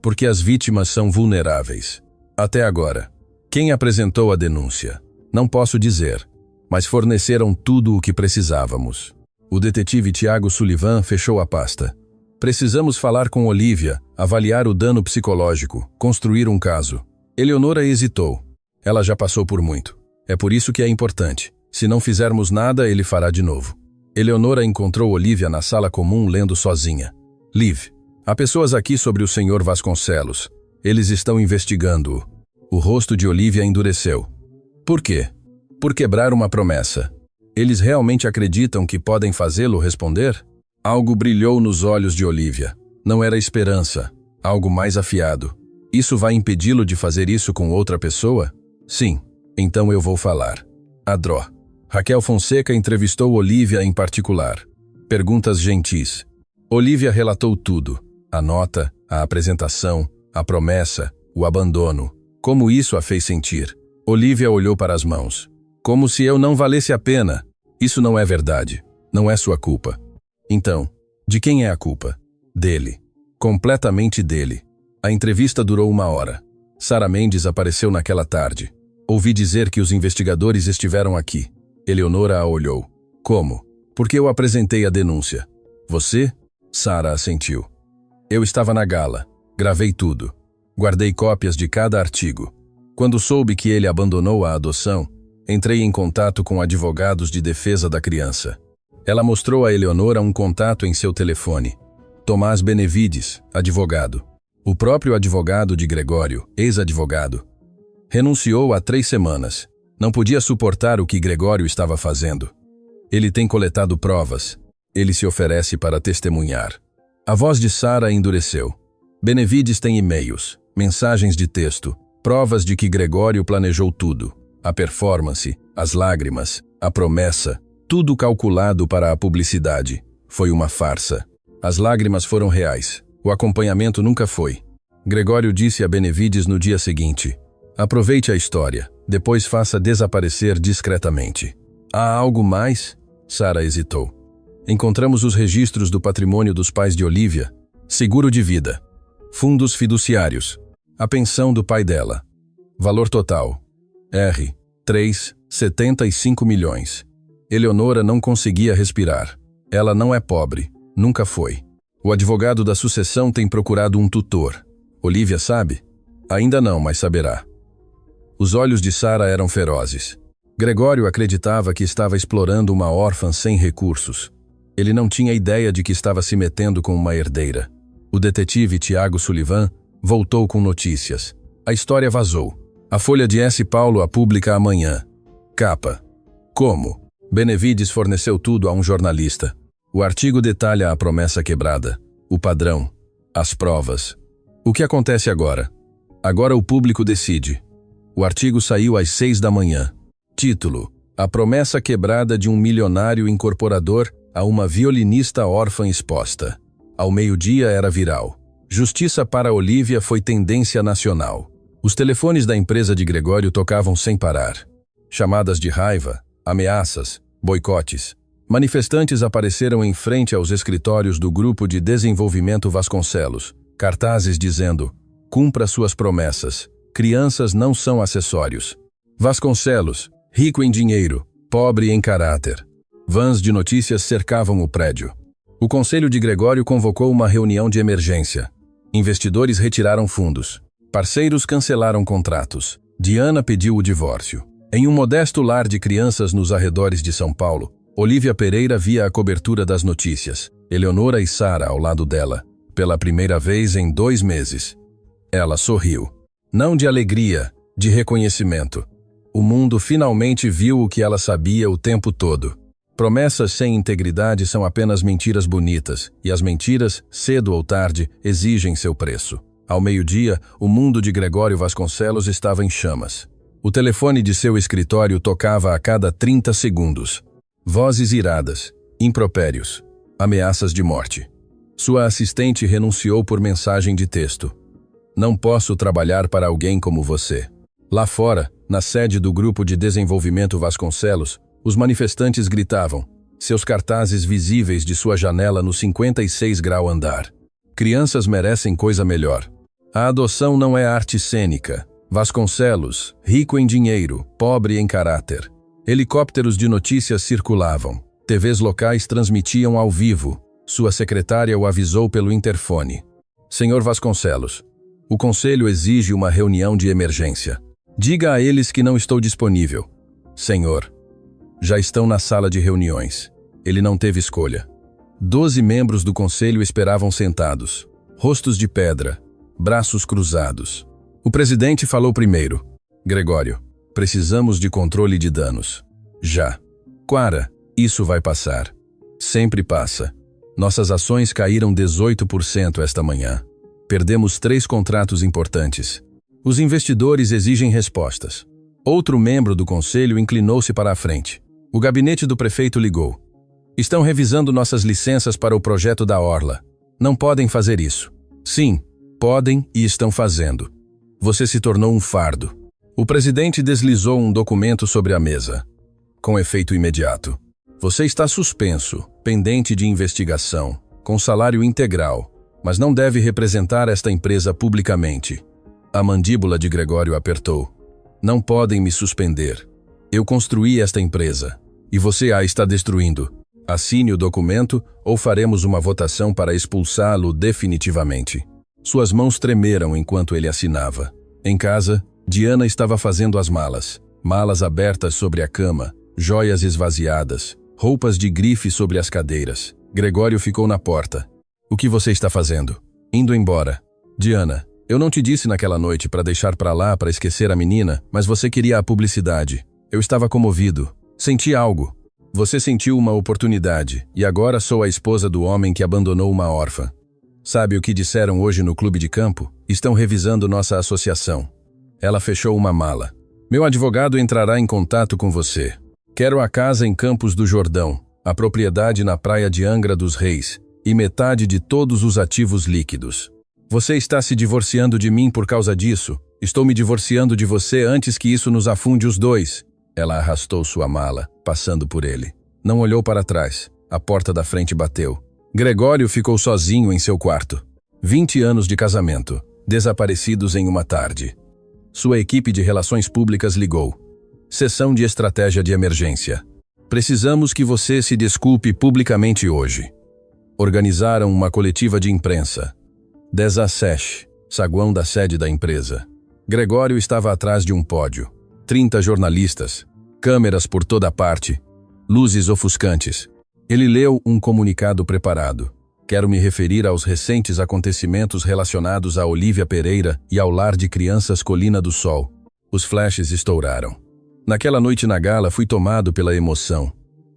Porque as vítimas são vulneráveis. Até agora. Quem apresentou a denúncia? Não posso dizer, mas forneceram tudo o que precisávamos. O detetive Tiago Sullivan fechou a pasta. Precisamos falar com Olivia, avaliar o dano psicológico, construir um caso. Eleonora hesitou. Ela já passou por muito. É por isso que é importante. Se não fizermos nada, ele fará de novo. Eleonora encontrou Olivia na sala comum lendo sozinha. Liv, há pessoas aqui sobre o Sr. Vasconcelos. Eles estão investigando-o. O rosto de Olivia endureceu. Por quê? Por quebrar uma promessa. Eles realmente acreditam que podem fazê-lo responder? Algo brilhou nos olhos de Olivia. Não era esperança. Algo mais afiado. Isso vai impedi-lo de fazer isso com outra pessoa? Sim. Então eu vou falar. A Dró. Raquel Fonseca entrevistou Olivia em particular. Perguntas gentis. Olivia relatou tudo. A nota, a apresentação, a promessa, o abandono. Como isso a fez sentir. Olivia olhou para as mãos. Como se eu não valesse a pena. Isso não é verdade. Não é sua culpa. Então, de quem é a culpa? Dele. Completamente dele. A entrevista durou 1 hora. Sara Mendes apareceu naquela tarde. Ouvi dizer que os investigadores estiveram aqui. Eleonora a olhou. Como? Porque eu apresentei a denúncia. Você? Sara assentiu. Eu estava na gala. Gravei tudo. Guardei cópias de cada artigo. Quando soube que ele abandonou a adoção, entrei em contato com advogados de defesa da criança. Ela mostrou a Eleonora um contato em seu telefone. Tomás Benevides, advogado. O próprio advogado de Gregório, ex-advogado. Renunciou há 3 semanas. Não podia suportar o que Gregório estava fazendo. Ele tem coletado provas. Ele se oferece para testemunhar. A voz de Sara endureceu. Benevides tem e-mails, mensagens de texto, provas de que Gregório planejou tudo. A performance, as lágrimas, a promessa, tudo calculado para a publicidade. Foi uma farsa. As lágrimas foram reais. O acompanhamento nunca foi. Gregório disse a Benevides no dia seguinte: aproveite a história, depois faça desaparecer discretamente. Há algo mais? Sara hesitou. Encontramos os registros do patrimônio dos pais de Olívia, seguro de vida, fundos fiduciários, a pensão do pai dela. Valor total: R. 75 milhões. Eleonora não conseguia respirar. Ela não é pobre, nunca foi. O advogado da sucessão tem procurado um tutor. Olívia sabe? Ainda não, mas saberá. Os olhos de Sara eram ferozes. Gregório acreditava que estava explorando uma órfã sem recursos. Ele não tinha ideia de que estava se metendo com uma herdeira. O detetive Tiago Sullivan voltou com notícias. A história vazou. A Folha de S. Paulo a publica amanhã. Capa. Como? Benevides forneceu tudo a um jornalista. O artigo detalha a promessa quebrada, o padrão, as provas. O que acontece agora? Agora o público decide. O artigo saiu às 6 da manhã. Título: A promessa quebrada de um milionário incorporador a uma violinista órfã exposta. Ao meio-dia era viral. Justiça para Olívia foi tendência nacional. Os telefones da empresa de Gregório tocavam sem parar. Chamadas de raiva, ameaças, boicotes. Manifestantes apareceram em frente aos escritórios do Grupo de Desenvolvimento Vasconcelos. Cartazes dizendo: cumpra suas promessas. Crianças não são acessórios. Vasconcelos, rico em dinheiro, pobre em caráter. Vans de notícias cercavam o prédio. O conselho de Gregório convocou uma reunião de emergência. Investidores retiraram fundos. Parceiros cancelaram contratos. Diana pediu o divórcio. Em um modesto lar de crianças nos arredores de São Paulo, Olívia Pereira via a cobertura das notícias. Eleonora e Sara ao lado dela, pela primeira vez em 2 meses. Ela sorriu. Não de alegria, de reconhecimento. O mundo finalmente viu o que ela sabia o tempo todo. Promessas sem integridade são apenas mentiras bonitas, e as mentiras, cedo ou tarde, exigem seu preço. Ao meio-dia, o mundo de Gregório Vasconcelos estava em chamas. O telefone de seu escritório tocava a cada 30 segundos. Vozes iradas, impropérios, ameaças de morte. Sua assistente renunciou por mensagem de texto. Não posso trabalhar para alguém como você. Lá fora, na sede do Grupo de Desenvolvimento Vasconcelos, os manifestantes gritavam, seus cartazes visíveis de sua janela no 56 grau andar. Crianças merecem coisa melhor. A adoção não é arte cênica. Vasconcelos, rico em dinheiro, pobre em caráter. Helicópteros de notícias circulavam. TVs locais transmitiam ao vivo. Sua secretária o avisou pelo interfone. Senhor Vasconcelos, o conselho exige uma reunião de emergência. Diga a eles que não estou disponível. Senhor. Já estão na sala de reuniões. Ele não teve escolha. 12 membros do conselho esperavam sentados. Rostos de pedra, braços cruzados. O presidente falou primeiro. Gregório, precisamos de controle de danos. Já. Quara, isso vai passar. Sempre passa. Nossas ações caíram 18% esta manhã. Perdemos 3 contratos importantes. Os investidores exigem respostas. Outro membro do conselho inclinou-se para a frente. O gabinete do prefeito ligou. Estão revisando nossas licenças para o projeto da Orla. Não podem fazer isso. Sim, podem e estão fazendo. Você se tornou um fardo. O presidente deslizou um documento sobre a mesa. Com efeito imediato. Você está suspenso, pendente de investigação, com salário integral, mas não deve representar esta empresa publicamente. A mandíbula de Gregório apertou. Não podem me suspender. Eu construí esta empresa, e você a está destruindo. Assine o documento ou faremos uma votação para expulsá-lo definitivamente. Suas mãos tremeram enquanto ele assinava. Em casa, Diana estava fazendo as malas. Malas abertas sobre a cama, joias esvaziadas, roupas de grife sobre as cadeiras. Gregório ficou na porta. O que você está fazendo? Indo embora. Diana, eu não te disse naquela noite para deixar para lá para esquecer a menina, mas você queria a publicidade. Eu estava comovido. Senti algo. Você sentiu uma oportunidade, e agora sou a esposa do homem que abandonou uma órfã. Sabe o que disseram hoje no clube de campo? Estão revisando nossa associação. Ela fechou uma mala. Meu advogado entrará em contato com você. Quero a casa em Campos do Jordão, a propriedade na praia de Angra dos Reis e metade de todos os ativos líquidos. Você está se divorciando de mim por causa disso? Estou me divorciando de você antes que isso nos afunde os dois. Ela arrastou sua mala, passando por ele. Não olhou para trás. A porta da frente bateu. Gregório ficou sozinho em seu quarto. 20 anos de casamento, desaparecidos em uma tarde. Sua equipe de relações públicas ligou. Sessão de estratégia de emergência. Precisamos que você se desculpe publicamente hoje. Organizaram uma coletiva de imprensa. 17, saguão da sede da empresa. Gregório estava atrás de um pódio. 30 jornalistas, câmeras por toda parte, luzes ofuscantes. Ele leu um comunicado preparado. Quero me referir aos recentes acontecimentos relacionados a Olívia Pereira e ao lar de crianças Colina do Sol. Os flashes estouraram. Naquela noite na gala fui tomado pela emoção.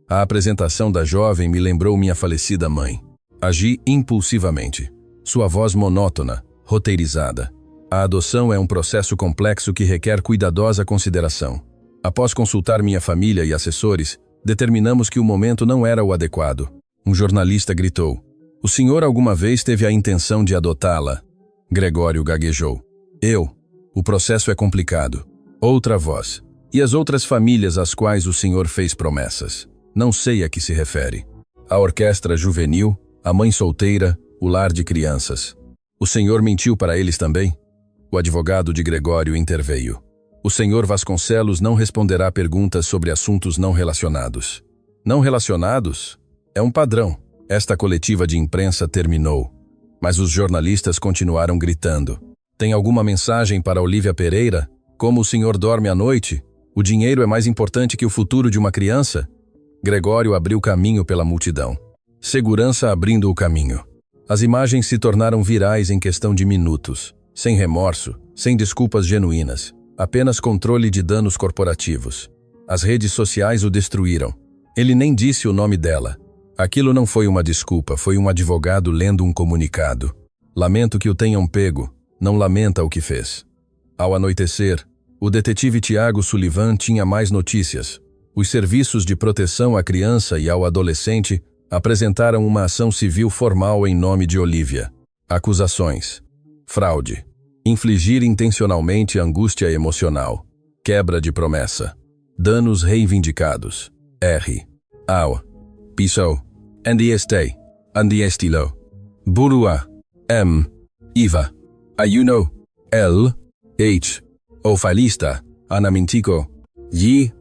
A apresentação da jovem me lembrou minha falecida mãe. Agi impulsivamente. Sua voz monótona, roteirizada. A adoção é um processo complexo que requer cuidadosa consideração. Após consultar minha família e assessores, determinamos que o momento não era o adequado. Um jornalista gritou. O senhor alguma vez teve a intenção de adotá-la? Gregório gaguejou. O processo é complicado. Outra voz. E as outras famílias às quais o senhor fez promessas? Não sei a que se refere. A orquestra juvenil, a mãe solteira, o lar de crianças. O senhor mentiu para eles também? O advogado de Gregório interveio. O senhor Vasconcelos não responderá perguntas sobre assuntos não relacionados. Não relacionados? É um padrão. Esta coletiva de imprensa terminou. Mas os jornalistas continuaram gritando. Tem alguma mensagem para Olívia Pereira? Como o senhor dorme à noite? O dinheiro é mais importante que o futuro de uma criança? Gregório abriu caminho pela multidão. Segurança abrindo o caminho. As imagens se tornaram virais em questão de minutos. Sem remorso, sem desculpas genuínas. Apenas controle de danos corporativos. As redes sociais o destruíram. Ele nem disse o nome dela. Aquilo não foi uma desculpa, foi um advogado lendo um comunicado. Lamento que o tenham pego, não lamenta o que fez. Ao anoitecer, o detetive Tiago Sullivan tinha mais notícias. Os serviços de proteção à criança e ao adolescente apresentaram uma ação civil formal em nome de Olívia. Acusações. Fraude. Infligir intencionalmente angústia emocional. Quebra de promessa. Danos reivindicados. R. Ao. Piso. NDST. Andestilo. Burua. M. Iva. Ayuno. L. H. Ofalista. Anamintico. Yi.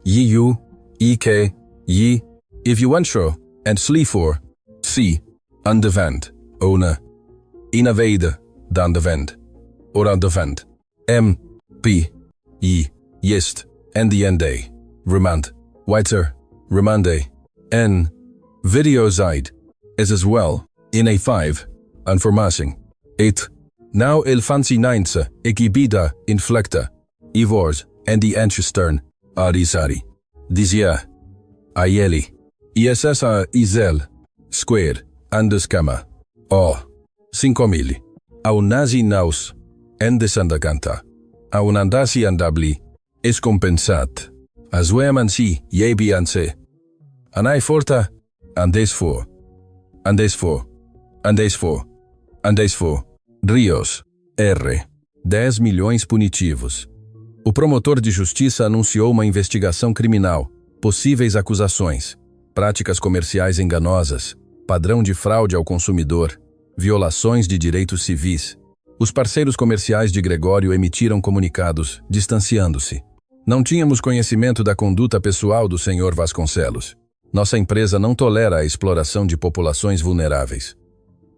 Yiu. Ike. Yi. If you unsure. And Sleefor. C. Undervand. Owner. Inavade. Dandevend. Orandevend. M. P. E. Yist. Ndiende. Remand. Weitzer. Remande. N. Videozide. Is as well. In A5. Informassing. 8. Now il fancy ninsa. Ikibida. Inflecta. Ivors. Endi Anchestern. Arisari. Dizia. Ayeli. ISSA Izel. Square. Andeskama. O. 5.000. Au nazi naus. Endesandaganta. Au nandasi andabli. Escompensat. Azuemansi. Yebianse. Anai forta. Andesfor. Andesfor. Andesfor. Andesfor. Rios. R. 10 milhões punitivos. O promotor de justiça anunciou uma investigação criminal. Possíveis acusações, práticas comerciais enganosas, padrão de fraude ao consumidor, violações de direitos civis. Os parceiros comerciais de Gregório emitiram comunicados, distanciando-se. Não tínhamos conhecimento da conduta pessoal do Sr. Vasconcelos. Nossa empresa não tolera a exploração de populações vulneráveis.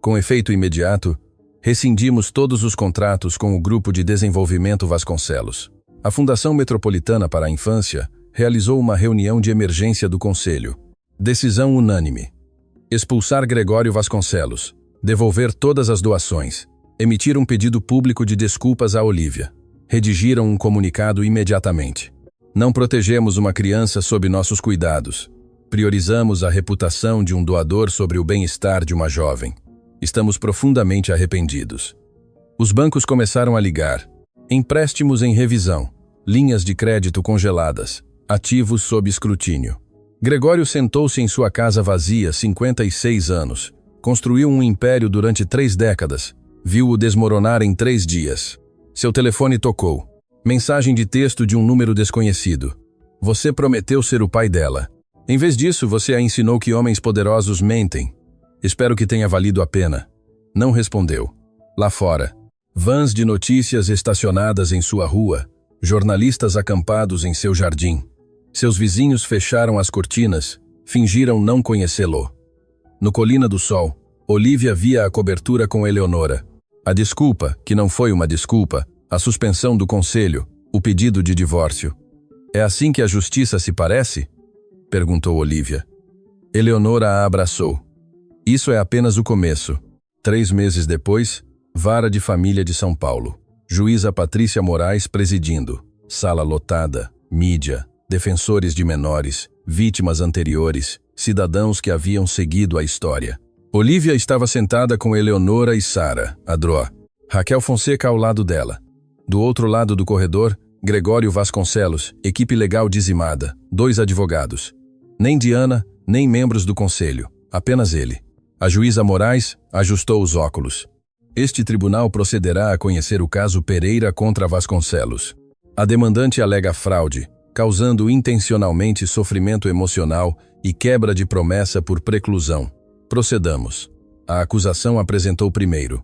Com efeito imediato, rescindimos todos os contratos com o Grupo de Desenvolvimento Vasconcelos. A Fundação Metropolitana para a Infância realizou uma reunião de emergência do Conselho. Decisão unânime. Expulsar Gregório Vasconcelos. Devolver todas as doações. Emitir um pedido público de desculpas a Olívia. Redigiram um comunicado imediatamente. Não protegemos uma criança sob nossos cuidados. Priorizamos a reputação de um doador sobre o bem-estar de uma jovem. Estamos profundamente arrependidos. Os bancos começaram a ligar. Empréstimos em revisão. Linhas de crédito congeladas. Ativos sob escrutínio. Gregório sentou-se em sua casa vazia, 56 anos. Construiu um império durante 3 décadas. Viu-o desmoronar em 3 dias. Seu telefone tocou. Mensagem de texto de um número desconhecido. Você prometeu ser o pai dela. Em vez disso, você a ensinou que homens poderosos mentem. Espero que tenha valido a pena. Não respondeu. Lá fora, vans de notícias estacionadas em sua rua, jornalistas acampados em seu jardim. Seus vizinhos fecharam as cortinas, fingiram não conhecê-lo. No Colina do Sol, Olívia via a cobertura com Eleonora. A desculpa, que não foi uma desculpa, a suspensão do conselho, o pedido de divórcio. É assim que a justiça se parece? Perguntou Olívia. Eleonora a abraçou. Isso é apenas o começo. 3 meses depois, Vara de Família de São Paulo. Juíza Patrícia Moraes presidindo. Sala lotada, mídia, defensores de menores, vítimas anteriores, cidadãos que haviam seguido a história. Olívia estava sentada com Eleonora e Sara, a Dro. Raquel Fonseca ao lado dela. Do outro lado do corredor, Gregório Vasconcelos, equipe legal dizimada, 2 advogados. Nem Diana, nem membros do conselho, apenas ele. A juíza Moraes ajustou os óculos. Este tribunal procederá a conhecer o caso Pereira contra Vasconcelos. A demandante alega fraude, causando intencionalmente sofrimento emocional e quebra de promessa por preclusão. Procedamos. A acusação apresentou primeiro.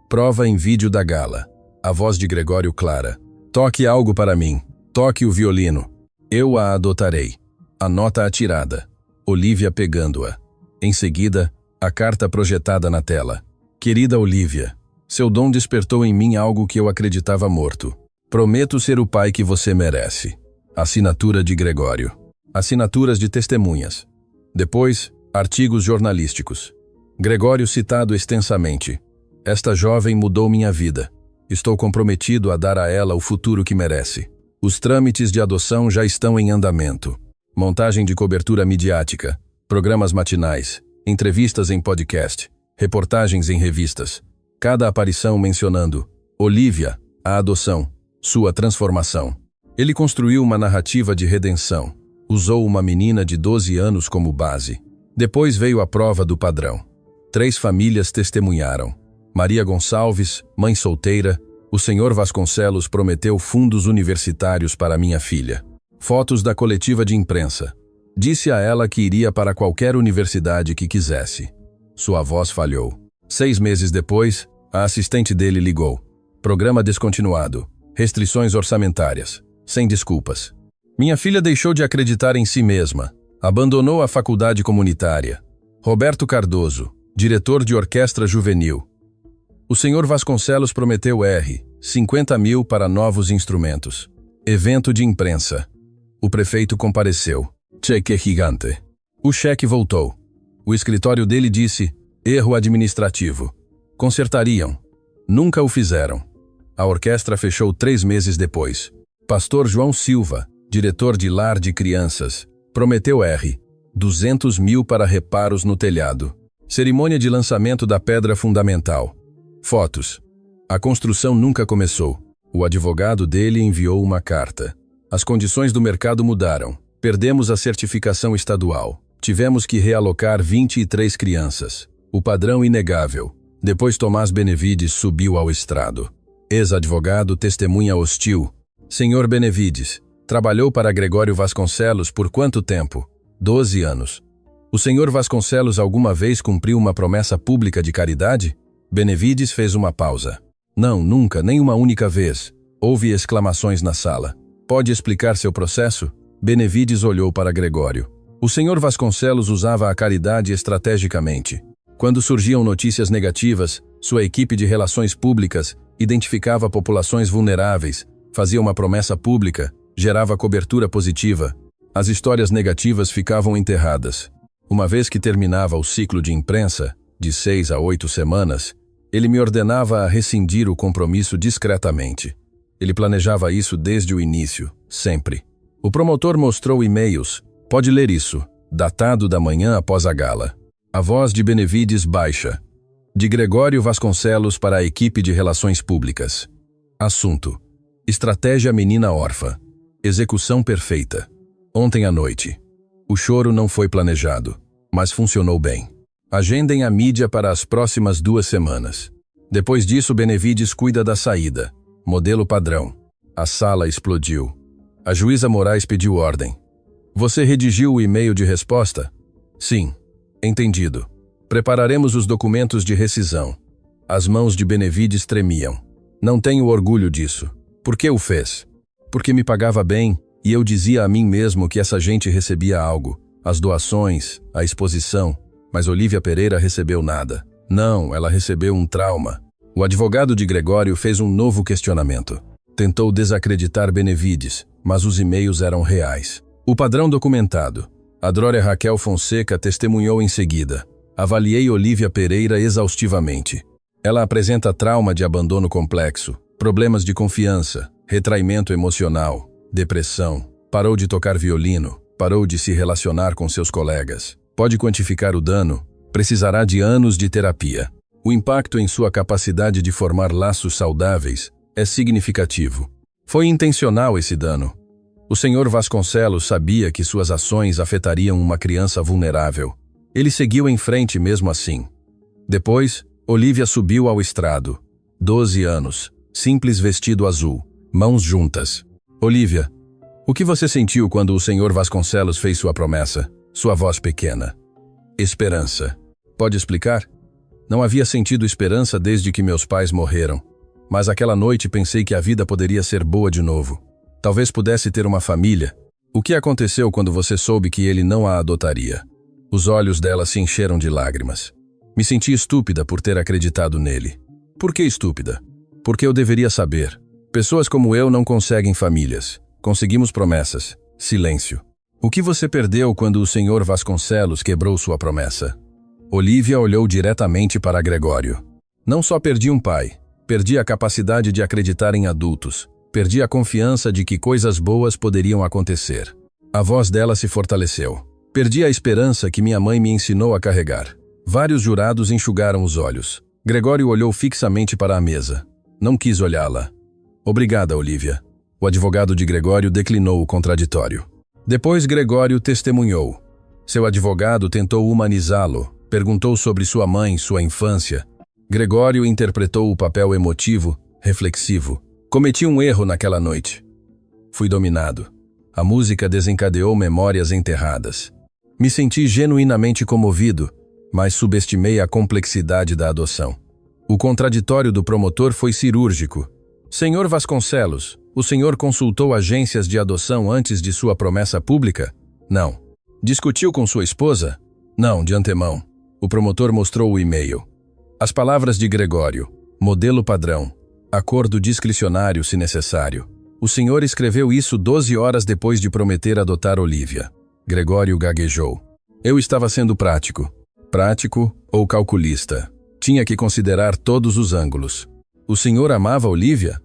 Prova em vídeo da gala. A voz de Gregório clara. Toque algo para mim. Toque o violino. Eu a adotarei. A nota atirada. Olívia pegando-a. Em seguida, a carta projetada na tela. Querida Olívia, seu dom despertou em mim algo que eu acreditava morto. Prometo ser o pai que você merece. Assinatura de Gregório. Assinaturas de testemunhas. Depois, artigos jornalísticos. Gregório citado extensamente. Esta jovem mudou minha vida. Estou comprometido a dar a ela o futuro que merece. Os trâmites de adoção já estão em andamento. Montagem de cobertura midiática. Programas matinais. Entrevistas em podcast. Reportagens em revistas. Cada aparição mencionando Olívia, a adoção, sua transformação. Ele construiu uma narrativa de redenção. Usou uma menina de 12 anos como base. Depois veio a prova do padrão. 3 famílias testemunharam. Maria Gonçalves, mãe solteira, o Sr. Vasconcelos prometeu fundos universitários para minha filha. Fotos da coletiva de imprensa. Disse a ela que iria para qualquer universidade que quisesse. Sua voz falhou. 6 meses depois, a assistente dele ligou. Programa descontinuado. Restrições orçamentárias. Sem desculpas. Minha filha deixou de acreditar em si mesma. Abandonou a faculdade comunitária. Roberto Cardoso, diretor de orquestra juvenil. O Sr. Vasconcelos prometeu 50 mil para novos instrumentos. Evento de imprensa. O prefeito compareceu. Cheque gigante. O cheque voltou. O escritório dele disse, erro administrativo. Consertariam. Nunca o fizeram. A orquestra fechou 3 meses depois. Pastor João Silva, diretor de lar de crianças, prometeu 200 mil para reparos no telhado. Cerimônia de lançamento da pedra fundamental. Fotos. A construção nunca começou. O advogado dele enviou uma carta. As condições do mercado mudaram. Perdemos a certificação estadual. Tivemos que realocar 23 crianças. O padrão inegável. Depois Tomás Benevides subiu ao estrado. Ex-advogado testemunha hostil. Senhor Benevides, Trabalhou para Gregório Vasconcelos por quanto tempo? 12 anos. O senhor Vasconcelos alguma vez cumpriu uma promessa pública de caridade? Benevides fez uma pausa. Não, nunca, nem uma única vez. Houve exclamações na sala. Pode explicar seu processo? Benevides olhou para Gregório. O senhor Vasconcelos usava a caridade estrategicamente. Quando surgiam notícias negativas, sua equipe de relações públicas identificava populações vulneráveis, fazia uma promessa pública, gerava cobertura positiva. As histórias negativas ficavam enterradas. Uma vez que terminava o ciclo de imprensa, de 6 a 8 semanas, ele me ordenava a rescindir o compromisso discretamente. Ele planejava isso desde o início, sempre. O promotor mostrou e-mails. Pode ler isso, datado da manhã após a gala. A voz de Benevides baixa. De Gregório Vasconcelos para a equipe de relações públicas. Assunto: estratégia menina órfã. Execução perfeita. Ontem à noite. O choro não foi planejado, mas funcionou bem. Agendem a mídia para as próximas 2 semanas. Depois disso, Benevides cuida da saída. Modelo padrão. A sala explodiu. A juíza Moraes pediu ordem. Você redigiu o e-mail de resposta? Sim. Entendido. Prepararemos os documentos de rescisão. As mãos de Benevides tremiam. Não tenho orgulho disso. Por que o fez? Porque me pagava bem e eu dizia a mim mesmo que essa gente recebia algo. As doações, a exposição. Mas Olívia Pereira recebeu nada. Não, ela recebeu um trauma. O advogado de Gregório fez um novo questionamento. Tentou desacreditar Benevides, mas os e-mails eram reais. O padrão documentado. Adrória Raquel Fonseca testemunhou em seguida. Avaliei Olívia Pereira exaustivamente. Ela apresenta trauma de abandono complexo, problemas de confiança, retraimento emocional, depressão, parou de tocar violino, parou de se relacionar com seus colegas. Pode quantificar o dano, precisará de anos de terapia. O impacto em sua capacidade de formar laços saudáveis é significativo. Foi intencional esse dano. O senhor Vasconcelos sabia que suas ações afetariam uma criança vulnerável. Ele seguiu em frente mesmo assim. Depois, Olívia subiu ao estrado. 12 anos, simples vestido azul, mãos juntas. Olívia, o que você sentiu quando o senhor Vasconcelos fez sua promessa? Sua voz pequena. Esperança. Pode explicar? Não havia sentido esperança desde que meus pais morreram. Mas aquela noite pensei que a vida poderia ser boa de novo. Talvez pudesse ter uma família. O que aconteceu quando você soube que ele não a adotaria? Os olhos dela se encheram de lágrimas. Me senti estúpida por ter acreditado nele. Por que estúpida? Porque eu deveria saber. Pessoas como eu não conseguem famílias. Conseguimos promessas. Silêncio. O que você perdeu quando o senhor Vasconcelos quebrou sua promessa? Olívia olhou diretamente para Gregório. Não só perdi um pai. Perdi a capacidade de acreditar em adultos. Perdi a confiança de que coisas boas poderiam acontecer. A voz dela se fortaleceu. Perdi a esperança que minha mãe me ensinou a carregar. Vários jurados enxugaram os olhos. Gregório olhou fixamente para a mesa. Não quis olhá-la. Obrigada, Olívia. O advogado de Gregório declinou o contraditório. Depois Gregório testemunhou. Seu advogado tentou humanizá-lo. Perguntou sobre sua mãe, sua infância. Gregório interpretou o papel emotivo, reflexivo. Cometi um erro naquela noite. Fui dominado. A música desencadeou memórias enterradas. Me senti genuinamente comovido, mas subestimei a complexidade da adoção. O contraditório do promotor foi cirúrgico. Senhor Vasconcelos, o senhor consultou agências de adoção antes de sua promessa pública? Não. Discutiu com sua esposa? Não, de antemão. O promotor mostrou o e-mail. As palavras de Gregório. Modelo padrão. Acordo discricionário se necessário. O senhor escreveu isso 12 horas depois de prometer adotar Olívia. Gregório gaguejou. Eu estava sendo prático. Prático ou calculista. Tinha que considerar todos os ângulos. O senhor amava Olívia?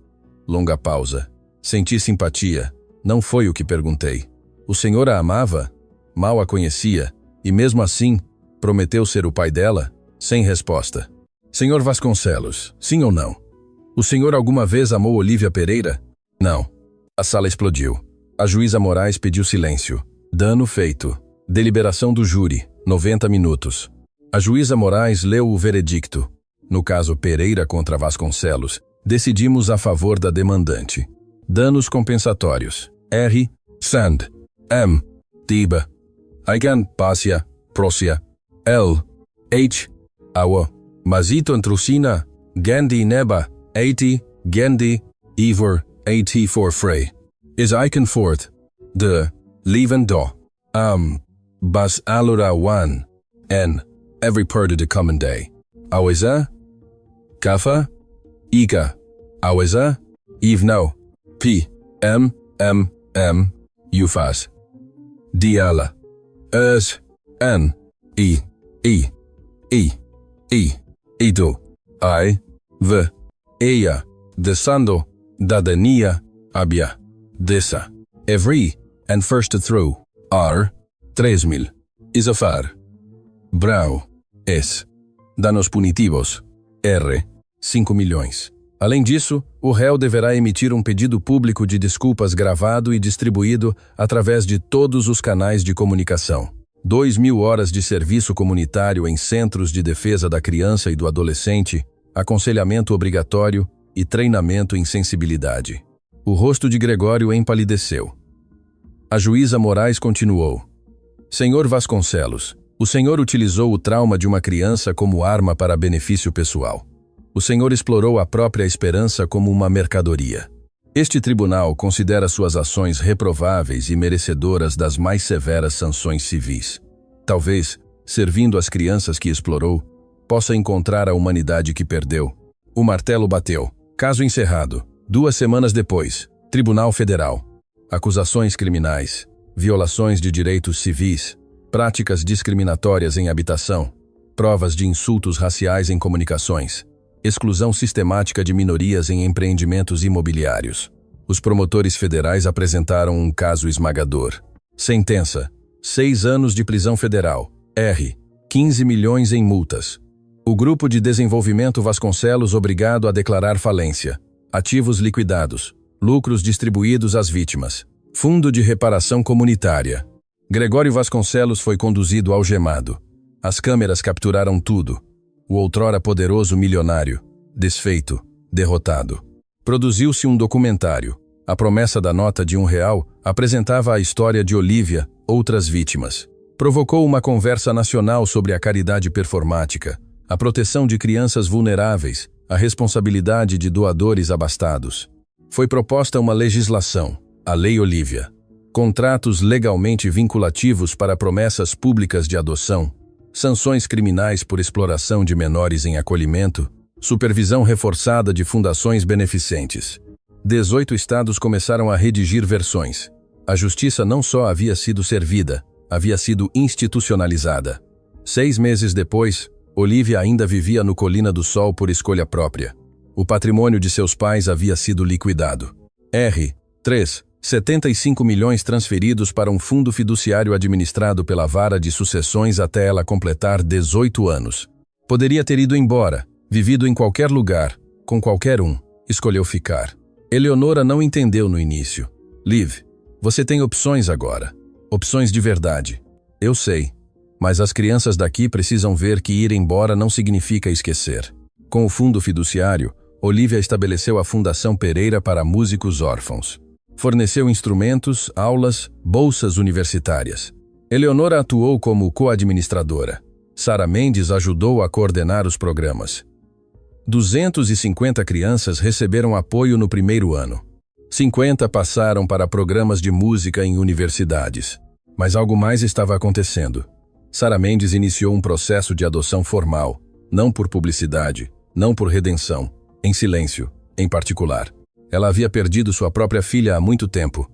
Longa pausa. Senti simpatia. Não foi o que perguntei. O senhor a amava? Mal a conhecia. E mesmo assim, prometeu ser o pai dela? Sem resposta. Senhor Vasconcelos, sim ou não? O senhor alguma vez amou Olívia Pereira? Não. A sala explodiu. A juíza Moraes pediu silêncio. Dano feito. Deliberação do júri. 90 minutos. A juíza Moraes leu o veredicto. No caso Pereira contra Vasconcelos, decidimos a favor da demandante. Danos compensatórios. R. Sand. M. Tiba. Aigan. Pásia. Prósia. L. H. Awa. Mazito Antrusina. Gandhi Neba. 80. Gandhi. Ivor. 84 Frey. Is Icon Fort. De. Leven Do. Bas Alura 1. N. Every part of the common day. Aweza. Kafa. Ika. Aweza. Evno. P. M. Ufas. Diala. Es. N. E. Ito. I. V. Eia. Desando. Dadania. Abia. Dessa. Every. And first through. R. 3000. Isofar. Brau. S. Danos punitivos. R. 5 milhões. Além disso, o réu deverá emitir um pedido público de desculpas gravado e distribuído através de todos os canais de comunicação. 2.000 horas de serviço comunitário em centros de defesa da criança e do adolescente, aconselhamento obrigatório e treinamento em sensibilidade. O rosto de Gregório empalideceu. A juíza Moraes continuou. Senhor Vasconcelos, o senhor utilizou o trauma de uma criança como arma para benefício pessoal. O senhor explorou a própria esperança como uma mercadoria. Este tribunal considera suas ações reprováveis e merecedoras das mais severas sanções civis. Talvez, servindo as crianças que explorou, possa encontrar a humanidade que perdeu. O martelo bateu. Caso encerrado. 2 semanas depois. Tribunal Federal. Acusações criminais. Violações de direitos civis. Práticas discriminatórias em habitação. Provas de insultos raciais em comunicações. Exclusão sistemática de minorias em empreendimentos imobiliários. Os promotores federais apresentaram um caso esmagador. Sentença: 6 anos de prisão federal. R. 15 milhões em multas. O Grupo de Desenvolvimento Vasconcelos obrigado a declarar falência. Ativos liquidados. Lucros distribuídos às vítimas. Fundo de reparação comunitária. Gregório Vasconcelos foi conduzido algemado. As câmeras capturaram tudo. O outrora poderoso milionário, desfeito, derrotado. Produziu-se um documentário. A promessa da nota de R$1 apresentava a história de Olívia, outras vítimas. Provocou uma conversa nacional sobre a caridade performática, a proteção de crianças vulneráveis, a responsabilidade de doadores abastados. Foi proposta uma legislação, a Lei Olívia. Contratos legalmente vinculativos para promessas públicas de adoção, sanções criminais por exploração de menores em acolhimento, supervisão reforçada de fundações beneficentes. 18 estados começaram a redigir versões. A justiça não só havia sido servida, havia sido institucionalizada. 6 meses depois, Olívia ainda vivia no Colina do Sol por escolha própria. O patrimônio de seus pais havia sido liquidado. R. 3. 75 milhões transferidos para um fundo fiduciário administrado pela Vara de Sucessões até ela completar 18 anos. Poderia ter ido embora, vivido em qualquer lugar, com qualquer um. Escolheu ficar. Eleonora não entendeu no início. Liv, você tem opções agora. Opções de verdade. Eu sei. Mas as crianças daqui precisam ver que ir embora não significa esquecer. Com o fundo fiduciário, Olívia estabeleceu a Fundação Pereira para Músicos Órfãos. Forneceu instrumentos, aulas, bolsas universitárias. Eleonora atuou como coadministradora. Sara Mendes ajudou a coordenar os programas. 250 crianças receberam apoio no primeiro ano. 50 passaram para programas de música em universidades. Mas algo mais estava acontecendo. Sara Mendes iniciou um processo de adoção formal, não por publicidade, não por redenção, em silêncio, em particular. Ela havia perdido sua própria filha há muito tempo.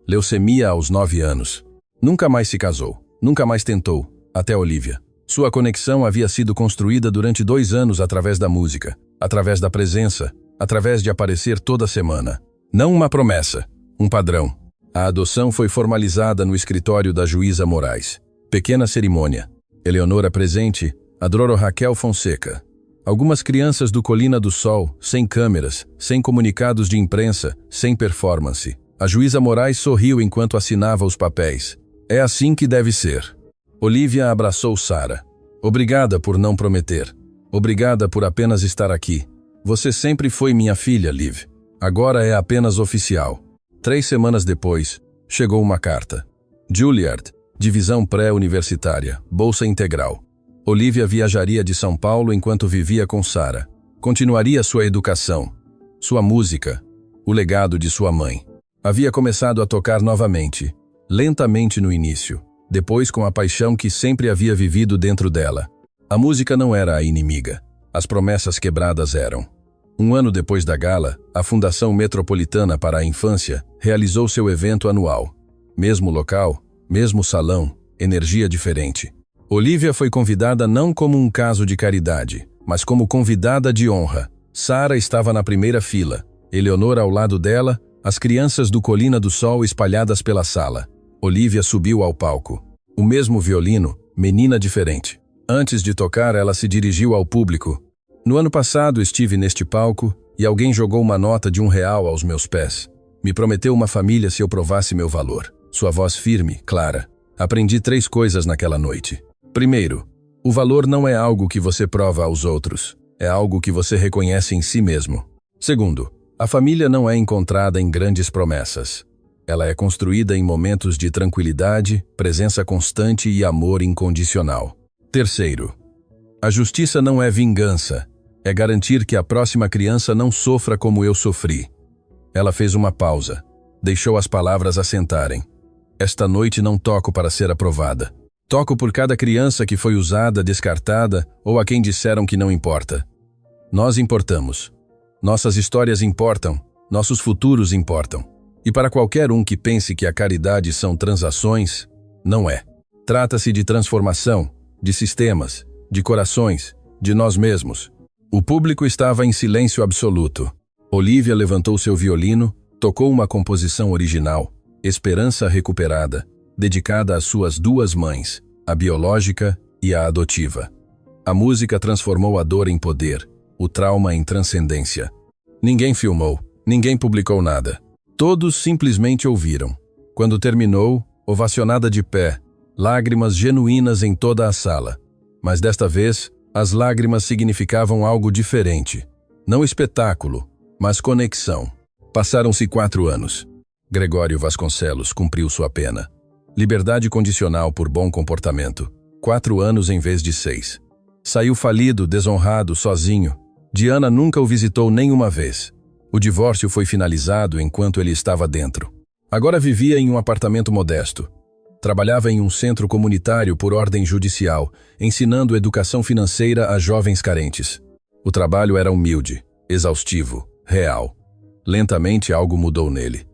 Leucemia aos 9 anos. Nunca mais se casou, nunca mais tentou, até Olívia. Sua conexão havia sido construída durante 2 anos através da música, através da presença, através de aparecer toda semana. Não uma promessa, um padrão. A adoção foi formalizada no escritório da juíza Moraes. Pequena cerimônia. Eleonora presente, Adroro Raquel Fonseca. Algumas crianças do Colina do Sol, sem câmeras, sem comunicados de imprensa, sem performance. A juíza Moraes sorriu enquanto assinava os papéis. É assim que deve ser. Olívia abraçou Sara. Obrigada por não prometer. Obrigada por apenas estar aqui. Você sempre foi minha filha, Liv. Agora é apenas oficial. 3 semanas depois, Chegou uma carta. Juilliard, divisão pré-universitária, bolsa integral. Olivia viajaria de São Paulo enquanto vivia com Sarah. Continuaria sua educação, sua música, o legado de sua mãe. Havia começado a tocar novamente, lentamente no início, depois com a paixão que sempre havia vivido dentro dela. A música não era a inimiga, as promessas quebradas eram. Um ano depois da gala, a Fundação Metropolitana para a Infância realizou seu evento anual. Mesmo local, mesmo salão, energia diferente. Olivia foi convidada não como um caso de caridade, mas como convidada de honra. Sarah estava na primeira fila, Eleonora ao lado dela, as crianças do Colina do Sol espalhadas pela sala. Olivia subiu ao palco. O mesmo violino, menina diferente. Antes de tocar, ela se dirigiu ao público. No ano passado estive neste palco e alguém jogou uma nota de R$1 aos meus pés. Me prometeu uma família se eu provasse meu valor. Sua voz firme, clara. Aprendi 3 coisas naquela noite. Primeiro, o valor não é algo que você prova aos outros. É algo que você reconhece em si mesmo. Segundo, a família não é encontrada em grandes promessas. Ela é construída em momentos de tranquilidade, presença constante e amor incondicional. Terceiro, a justiça não é vingança. É garantir que a próxima criança não sofra como eu sofri. Ela fez uma pausa. Deixou as palavras assentarem. Esta noite não toco para ser aprovada. Toco por cada criança que foi usada, descartada ou a quem disseram que não importa. Nós importamos. Nossas histórias importam. Nossos futuros importam. E para qualquer um que pense que a caridade são transações, não é. Trata-se de transformação, de sistemas, de corações, de nós mesmos. O público estava em silêncio absoluto. Olivia levantou seu violino, tocou uma composição original, Esperança Recuperada, dedicada às suas 2 mães, a biológica e a adotiva. A música transformou a dor em poder, o trauma em transcendência. Ninguém filmou, ninguém publicou nada. Todos simplesmente ouviram. Quando terminou, ovacionada de pé, lágrimas genuínas em toda a sala. Mas desta vez, as lágrimas significavam algo diferente. Não espetáculo, mas conexão. Passaram-se 4 anos. Gregório Vasconcelos cumpriu sua pena. Liberdade condicional por bom comportamento. 4 anos em vez de 6. Saiu falido, desonrado, sozinho. Diana nunca o visitou nenhuma vez. O divórcio foi finalizado enquanto ele estava dentro. Agora vivia em um apartamento modesto. Trabalhava em um centro comunitário por ordem judicial, ensinando educação financeira a jovens carentes. O trabalho era humilde, exaustivo, real. Lentamente algo mudou nele.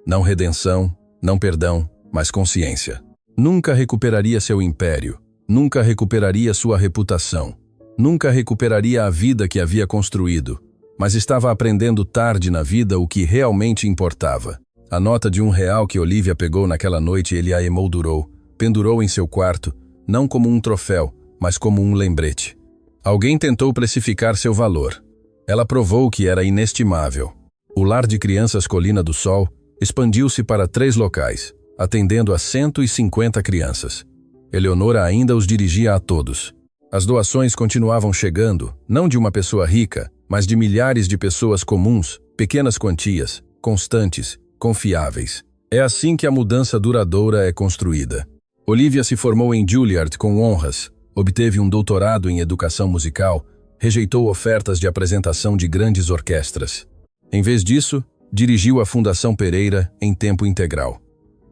Não redenção, não perdão, mas consciência. Nunca recuperaria seu império, nunca recuperaria sua reputação, nunca recuperaria a vida que havia construído, mas estava aprendendo tarde na vida o que realmente importava. A nota de R$1 que Olivia pegou naquela noite ele a emoldurou, pendurou em seu quarto, não como um troféu, mas como um lembrete. Alguém tentou precificar seu valor. Ela provou que era inestimável. O lar de crianças Colina do Sol expandiu-se para 3 locais, atendendo a 150 crianças. Eleonora ainda os dirigia a todos. As doações continuavam chegando, não de uma pessoa rica, mas de milhares de pessoas comuns, pequenas quantias, constantes, confiáveis. É assim que a mudança duradoura é construída. Olivia se formou em Juilliard com honras, obteve um doutorado em educação musical, rejeitou ofertas de apresentação de grandes orquestras. Em vez disso, dirigiu a Fundação Pereira em tempo integral.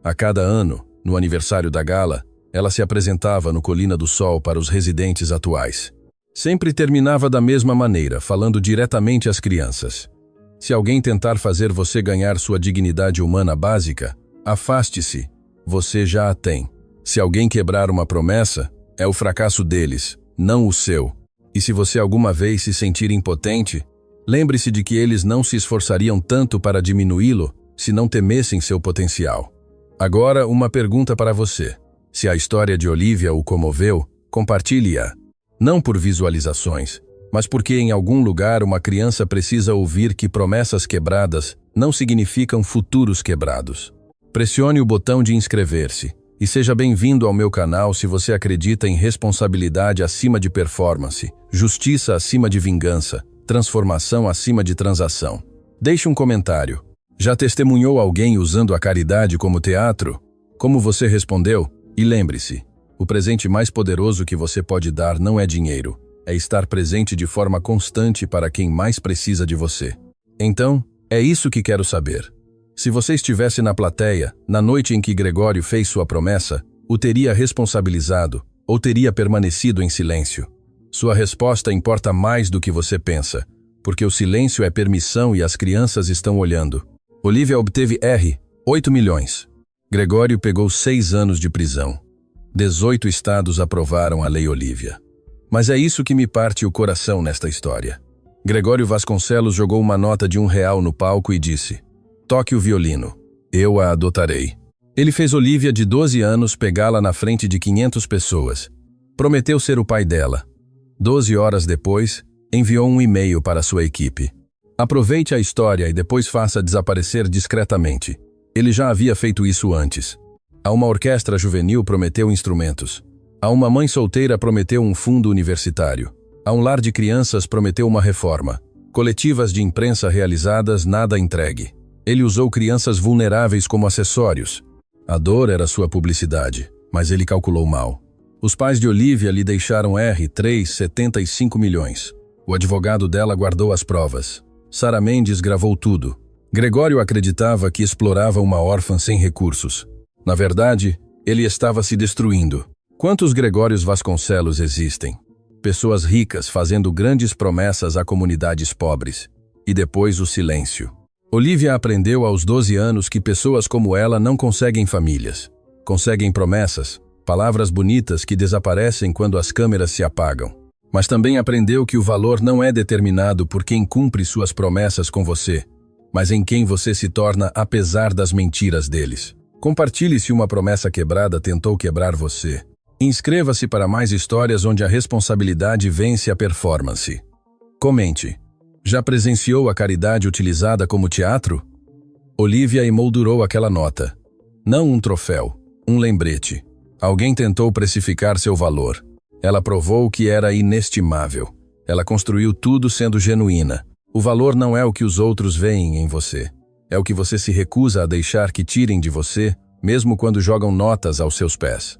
A cada ano, no aniversário da gala, ela se apresentava no Colina do Sol para os residentes atuais. Sempre terminava da mesma maneira, falando diretamente às crianças. Se alguém tentar fazer você ganhar sua dignidade humana básica, afaste-se, você já a tem. Se alguém quebrar uma promessa, é o fracasso deles, não o seu. E se você alguma vez se sentir impotente, lembre-se de que eles não se esforçariam tanto para diminuí-lo se não temessem seu potencial. Agora, uma pergunta para você. Se a história de Olivia o comoveu, compartilhe-a. Não por visualizações, mas porque em algum lugar uma criança precisa ouvir que promessas quebradas não significam futuros quebrados. Pressione o botão de inscrever-se e seja bem-vindo ao meu canal se você acredita em responsabilidade acima de performance, justiça acima de vingança, transformação acima de transação. Deixe um comentário. Já testemunhou alguém usando a caridade como teatro? Como você respondeu? E lembre-se, o presente mais poderoso que você pode dar não é dinheiro, é estar presente de forma constante para quem mais precisa de você. Então, é isso que quero saber. Se você estivesse na plateia, na noite em que Gregório fez sua promessa, o teria responsabilizado ou teria permanecido em silêncio? Sua resposta importa mais do que você pensa, porque o silêncio é permissão e as crianças estão olhando. Olivia obteve 8 milhões. Gregório pegou 6 anos de prisão. 18 estados aprovaram a Lei Olivia. Mas é isso que me parte o coração nesta história. Gregório Vasconcelos jogou uma nota de R$1 no palco e disse: "Toque o violino. Eu a adotarei." Ele fez Olivia, de 12 anos, pegá-la na frente de 500 pessoas. Prometeu ser o pai dela. 12 horas depois, enviou um e-mail para sua equipe. Aproveite a história e depois faça desaparecer discretamente. Ele já havia feito isso antes. A uma orquestra juvenil prometeu instrumentos. A uma mãe solteira prometeu um fundo universitário. A um lar de crianças prometeu uma reforma. Coletivas de imprensa realizadas, nada entregue. Ele usou crianças vulneráveis como acessórios. A dor era sua publicidade, mas ele calculou mal. Os pais de Olivia lhe deixaram R$75 milhões. O advogado dela guardou as provas. Sara Mendes gravou tudo. Gregório acreditava que explorava uma órfã sem recursos. Na verdade, ele estava se destruindo. Quantos Gregórios Vasconcelos existem? Pessoas ricas fazendo grandes promessas a comunidades pobres. E depois o silêncio. Olivia aprendeu aos 12 anos que pessoas como ela não conseguem famílias. Conseguem promessas, palavras bonitas que desaparecem quando as câmeras se apagam. Mas também aprendeu que o valor não é determinado por quem cumpre suas promessas com você, mas em quem você se torna apesar das mentiras deles. Compartilhe se uma promessa quebrada tentou quebrar você. Inscreva-se para mais histórias onde a responsabilidade vence a performance. Comente. Já presenciou a caridade utilizada como teatro? Olivia emoldurou aquela nota. Não um troféu, um lembrete. Alguém tentou precificar seu valor. Ela provou que era inestimável. Ela construiu tudo sendo genuína. O valor não é o que os outros veem em você. É o que você se recusa a deixar que tirem de você, mesmo quando jogam notas aos seus pés.